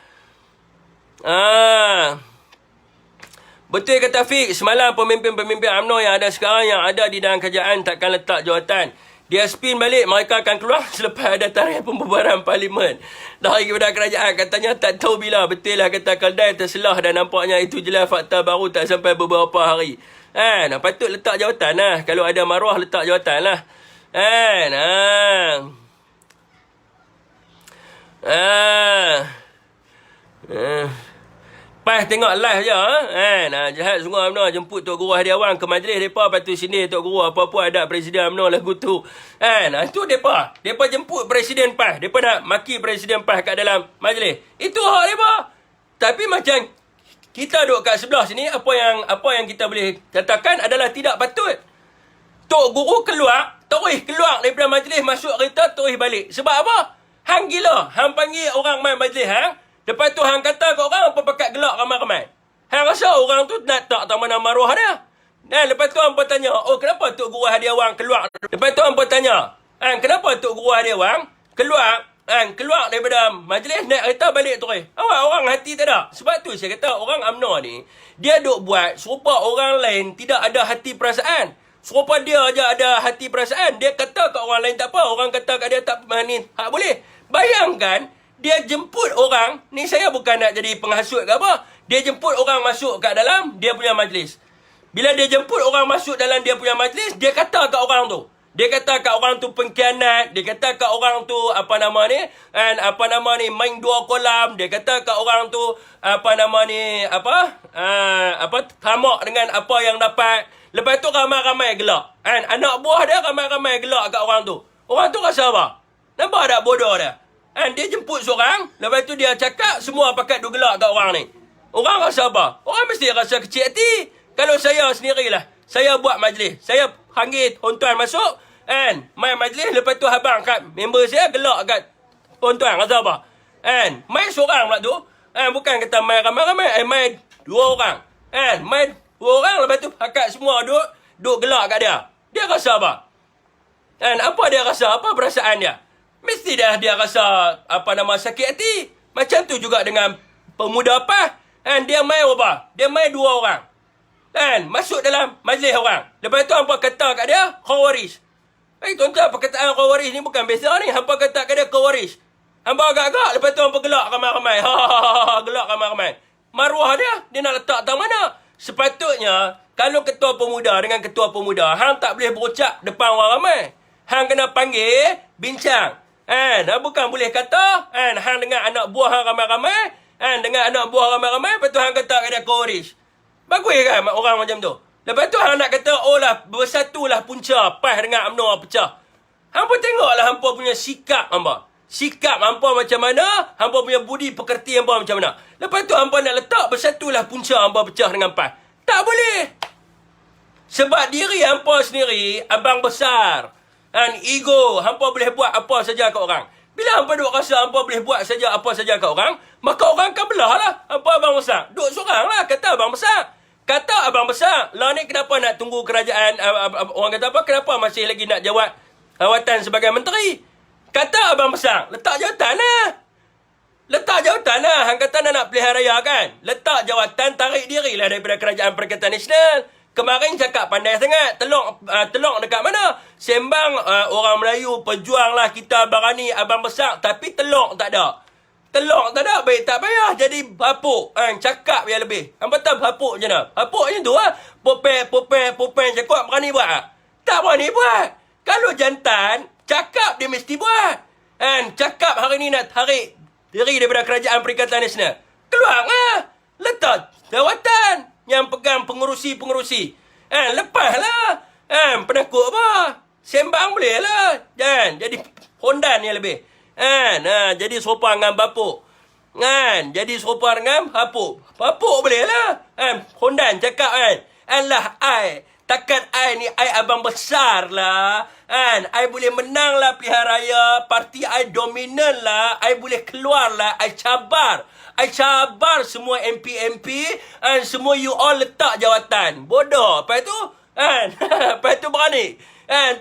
Betul kata Fiq, semalam pemimpin-pemimpin UMNO yang ada sekarang, yang ada di dalam kerajaan takkan letak jawatan. Dia spin balik, mereka akan keluar selepas ada tarikh pembubaran parlimen. Daripada kerajaan katanya tak tahu bila. Betul lah kata Keldai, terselah dan nampaknya itu jelas fakta baru tak sampai beberapa hari. Patut letak jawatan lah. Kalau ada maruah, letak jawatan lah. PAS tengok live je. Jahat semua UMNO jemput Tok Guru Hadiawan ke majlis mereka. Lepas tu sini Tok Guru apa-apa ada Presiden UMNO lagu tu. Itu mereka. Mereka jemput Presiden PAS. Mereka nak maki Presiden PAS kat dalam majlis. Itu hak mereka. Tapi macam kita duduk kat sebelah sini, apa yang kita boleh katakan adalah tidak patut. Tok Guru keluar, terus keluar daripada majlis, masuk kereta, terus balik. Sebab apa? Hang gila. Hang panggil orang main majlis, Lepas tu hang kata kat orang apa pakat gelak ramai-ramai. Hang rasa orang tu nak tak mana maruah dia. Dan lepas tu hampa tanya, kenapa Tok Guru Hadiawan keluar? Lepas tu hampa tanya, kenapa Tok Guru Hadiawan keluar daripada majlis, naik kereta balik terus. Orang hati tak ada. Sebab tu saya kata orang UMNO ni, dia duk buat serupa orang lain tidak ada hati perasaan. Serupa dia aja ada hati perasaan. Dia kata kat orang lain tak apa. Orang kata kat dia tak ni, hak boleh. Bayangkan, dia jemput orang, ni saya bukan nak jadi penghasut ke apa. Dia jemput orang masuk kat dalam dia punya majlis. Bila dia jemput orang masuk dalam dia punya majlis, dia kata kat orang tu. Dia kata kat orang tu pengkhianat. Dia kata kat orang tu main dua kolam. Dia kata kat orang tu tamak dengan apa yang dapat. Lepas tu ramai-ramai gelak. Anak buah dia ramai-ramai gelak kat orang tu. Orang tu rasa apa? Nampak tak bodoh dia? Dia jemput seorang, lepas tu dia cakap, semua pakat duk gelak kat orang ni. Orang rasa apa? Orang mesti rasa kecil hati. Kalau saya sendirilah, saya buat majlis. Saya panggil tuan-tuan masuk, main majlis, lepas tu abang kat member saya gelak kat tuan-tuan. Rasa apa? Main seorang pula tu. Bukan kata main ramai-ramai, main dua orang. Main dua orang, lepas tu pakat semua duk gelak kat dia. Dia rasa apa? Apa dia rasa? Apa perasaan dia? Mesti dah dia rasa sakit hati. Macam tu juga dengan pemuda PAS. Dia main apa? Dia main dua orang. Masuk dalam majlis orang. Lepas tu hampa kata kat dia Khawarij. Tuan-tuan, perkataan Khawarij ni bukan biasa ni. Hampa kata kat dia Khawarij. Hampa agak-agak. Lepas tu hampa gelak ramai-ramai. Gelak ramai-ramai. Maruah dia nak letak tang mana? Sepatutnya, kalau ketua pemuda dengan ketua pemuda, hang tak boleh berucap depan orang ramai. Hang kena panggil bincang. Bukan boleh kata, hang dengan anak buah hang ramai-ramai, dengan anak buah ramai-ramai, lepas tu hang kata kat dia Khawarij. Bagus kan orang macam tu? Lepas tu hang nak kata, bersatulah punca PAS dengan UMNO pecah. Hang pun tengoklah hampa punya sikap hampa. Sikap hampa macam mana, hampa punya budi pekerti hampa macam mana. Lepas tu hampa nak letak bersatulah punca hampa pecah dengan PAS. Tak boleh. Sebab diri hampa sendiri, abang besar. Ego, hampa boleh buat apa saja kat orang. Bila hampa duk rasa hampa boleh buat saja apa saja kat orang, maka orang akan belah lah. Hampa abang besar. Duk seorang lah, kata abang besar. Kata abang besar, lah ni kenapa nak tunggu kerajaan, orang kata apa, kenapa masih lagi nak jawat jawatan sebagai menteri? Kata abang besar, letak jawatan lah. Letak jawatan lah. Hang kata nak pilihan raya kan? Letak jawatan, tarik diri lah daripada Kerajaan Perikatan Nasional. Kemarin cakap pandai sangat. Telok dekat mana? Sembang orang Melayu pejuang lah, kita berani abang besar. Tapi telok tak ada. Telok tak ada, baik tak payah jadi hapuk. Cakap yang lebih. Hang betul hapuk je nak. Hapuk je tu lah. Popeng cakap berani buat tak? Tak berani buat. Kalau jantan, cakap dia mesti buat. Cakap hari ni nak tarik diri daripada Kerajaan Perikatan Nasional. Keluar lah. Letak jawatan yang pegang pengurusi. Lepaslah. Penakut apa? Sembang boleh lah. Jadi hondan yang lebih. Jadi serupa dengan bapuk. Jadi serupa dengan hapuk. Hapuk boleh lah. Hondan cakap Alah, takkan I ni abang besar lah. I boleh menang lah pilihan raya. Parti I dominan lah. I boleh keluar lah. I cabar semua MP. Semua you all letak jawatan. Bodoh. Lepas tu, lepas tu berani.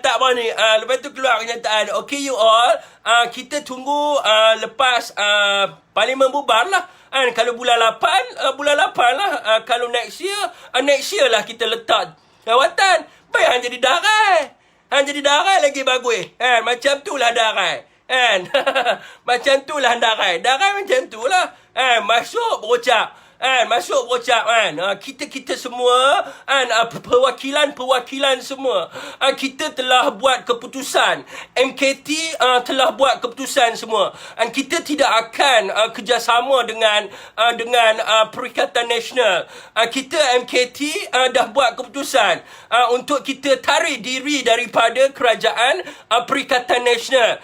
Tak berani. Lepas tu keluar kenyataan. Okay you all, kita tunggu lepas Parlimen bubar lah. Kalau bulan 8 lah. Kalau next year lah kita letak jawatan. Baik hang jadi darai. Hang jadi darai lagi bagus. Macam tu lah darai. Macam tu lah darai. Darai macam tu lah. Masuk berucap. Kita semua perwakilan semua, kita telah buat keputusan. MKT telah buat keputusan semua. Kita tidak akan kerjasama dengan Perikatan Nasional. Kita MKT dah buat keputusan untuk kita tarik diri daripada Kerajaan Perikatan Nasional.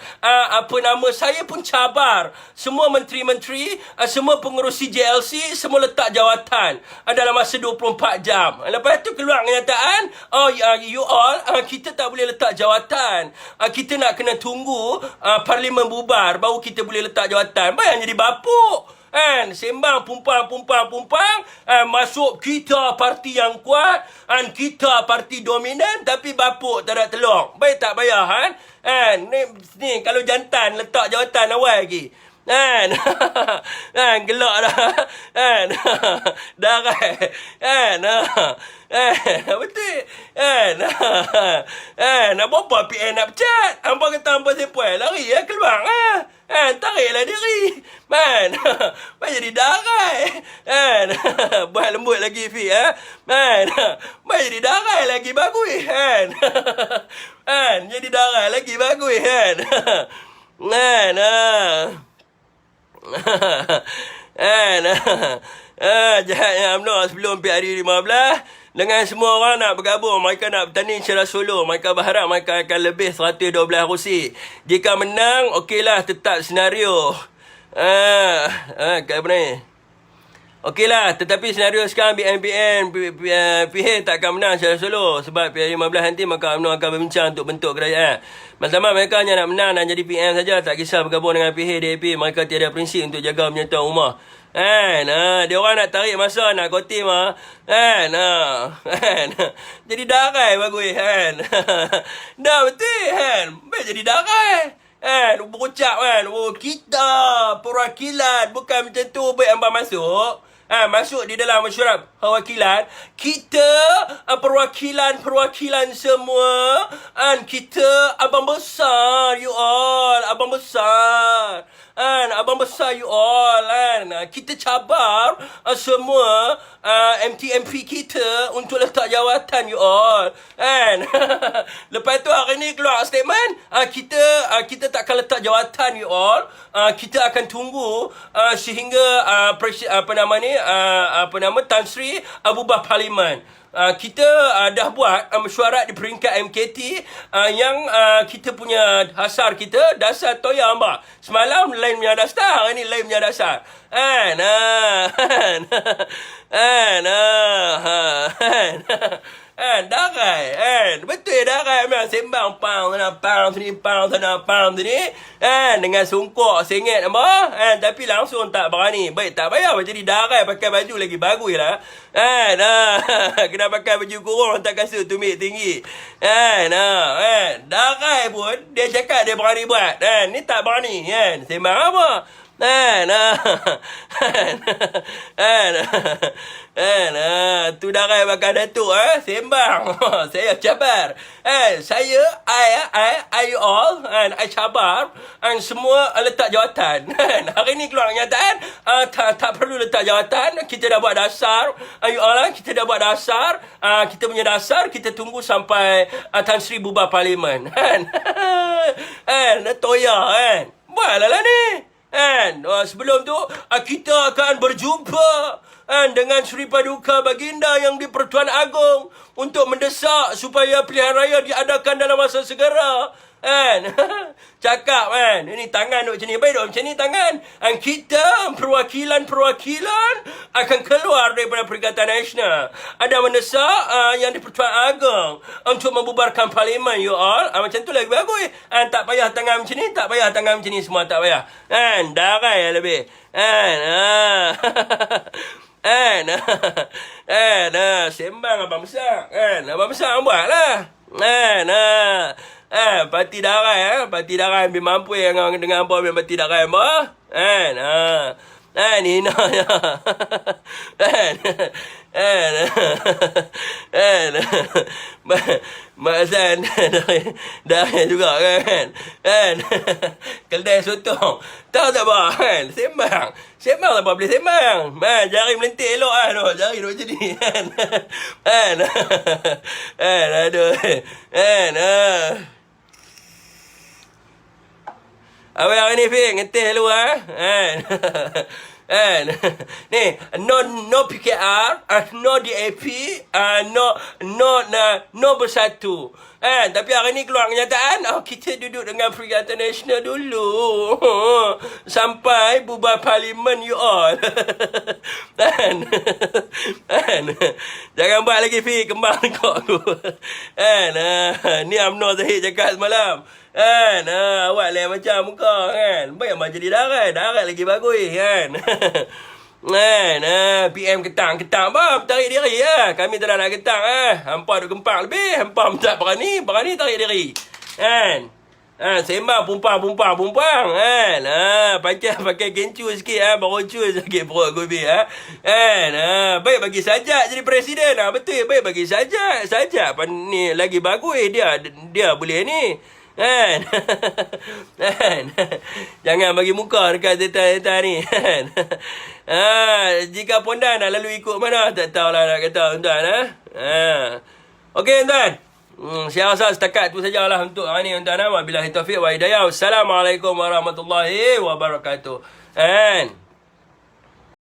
Saya pun cabar semua menteri-menteri, semua pengerusi JLC, semua letak jawatan dalam masa 24 jam. Lepas tu keluar kenyataan, you all, kita tak boleh letak jawatan. Kita nak kena tunggu Parlimen bubar baru kita boleh letak jawatan. Bayang jadi bapuk. Sembang pumpang. Masuk kita parti yang kuat, kita parti dominan, tapi bapuk tak ada telok. Baik tak payah ni kalau jantan letak jawatan awal lagi. Gelak dah. Darai. Betul. Nak berapa PN nak pecat? Hampa kata hampa sepoi. Lari keluar tariklah diri. Baik jadi darai. Buat lembut lagi Fi. Baik jadi darai lagi bagus. Jadi darai lagi bagus jahatnya UMNO sebelum PRU 15 dengan semua orang nak bergabung. Mereka nak bertanding secara solo. Mereka berharap mereka akan lebih 112 kursi. Jika menang, okeylah, tetap senario. Kat apa ni? Okeylah, tetapi senario sekarang BNPN PH tak akan menang secara solo. Sebab PRU 15 nanti maka UMNO akan berbincang untuk bentuk kerajaan. Pertama mereka hanya nak menang dan jadi PM saja, tak kisah bergabung dengan PH, DAP. Mereka tiada prinsip untuk jaga penyertaan rumah. Dia orang nak tarik masa, nak kotim jadi darai bagus dah betul baik jadi darai berucap kita perwakilan bukan macam tu. Baik hamba masuk di dalam mesyuarat perwakilan, kita perwakilan semua, kita abang besar you all, abang besar you all, kita cabar semua MP kita untuk letak jawatan you all, lepas tu hari ni keluar statement, kita tak akan letak jawatan you all, kita akan tunggu sehingga Tan Sri berubah parlimen. Kita dah buat mesyuarat di peringkat MKT yang kita punya dasar toya hamba. Semalam lain punya dasar, hari ni lain punya dasar. Darai betul darai memang sembang pound sini dengan sungkok sengit apa tapi langsung tak berani. Baik tak payah jadi darai, pakai baju lagi bagus lah kena pakai baju kurung tak kasut tumit tinggi darai pun dia cakap dia berani buat ni tak berani sembang apa Tu darai makan datuk sembang. Saya cabar. Saya I all I cabar semua letak jawatan. Hari ni keluar kenyataan tak perlu letak jawatan. Kita dah buat dasar. You all kita dah buat dasar. Kita punya dasar kita tunggu sampai Tan Sri bubar parlimen. Toya buatlah lah ni. Sebelum tu kita akan berjumpa dengan Sri Paduka Baginda yang di Pertuan Agong untuk mendesak supaya pilihan raya diadakan dalam masa segera. Cakap ini tangan duk macam ni, baik duk macam ni tangan. Kita perwakilan akan keluar daripada Perikatan Nasional. Ada mendesak yang di Pertuan Agong untuk membubarkan parlimen, you all. Macam tu lagi bagus. Tak payah tangan macam ni, tak payah tangan macam ni, semua tak payah. Darai lebih. Sembang Abang Besar. Abang Besar buatlah. Parti darai parti darai lebih mampu yang dengan apa yang parti darai apa ni no ya Mazan dah juga kan kedai sotong tahu tak apa sembang tak apa boleh sembang jari melentik elok jari duk macam ni aduh Awak hari ni Fik ngetih lu ni no PKR, no DAP, no bersatu. Tapi hari ni keluar kenyataan, kita duduk dengan Perikatan Nasional dulu sampai bubar parlimen you all. Jangan buat lagi Fik, kembang kau tu. Ni UMNO Zahid cakap semalam. Awak lain macam muka kan. Baik abang jadi darat lagi bagus kan. PM ketang bang, tarik diri Kami tak nak ketang Hampa duk gempak lebih, hampa tak berani tarik diri. Sembang pumpang pakai kencu sikit baru cus sikit perut aku lebih baik bagi Sajak jadi presiden betul baik bagi Sajak ni lagi bagus dia boleh ni jangan bagi muka dekat data ni jika Pondan nak lalu ikut mana tak tahulah nak kata tuan okey tuan saya rasa setakat tu sajalah untuk hari ni tuan. Wabillahi taufiq wa hidayah. Assalamualaikum warahmatullahi wabarakatuh.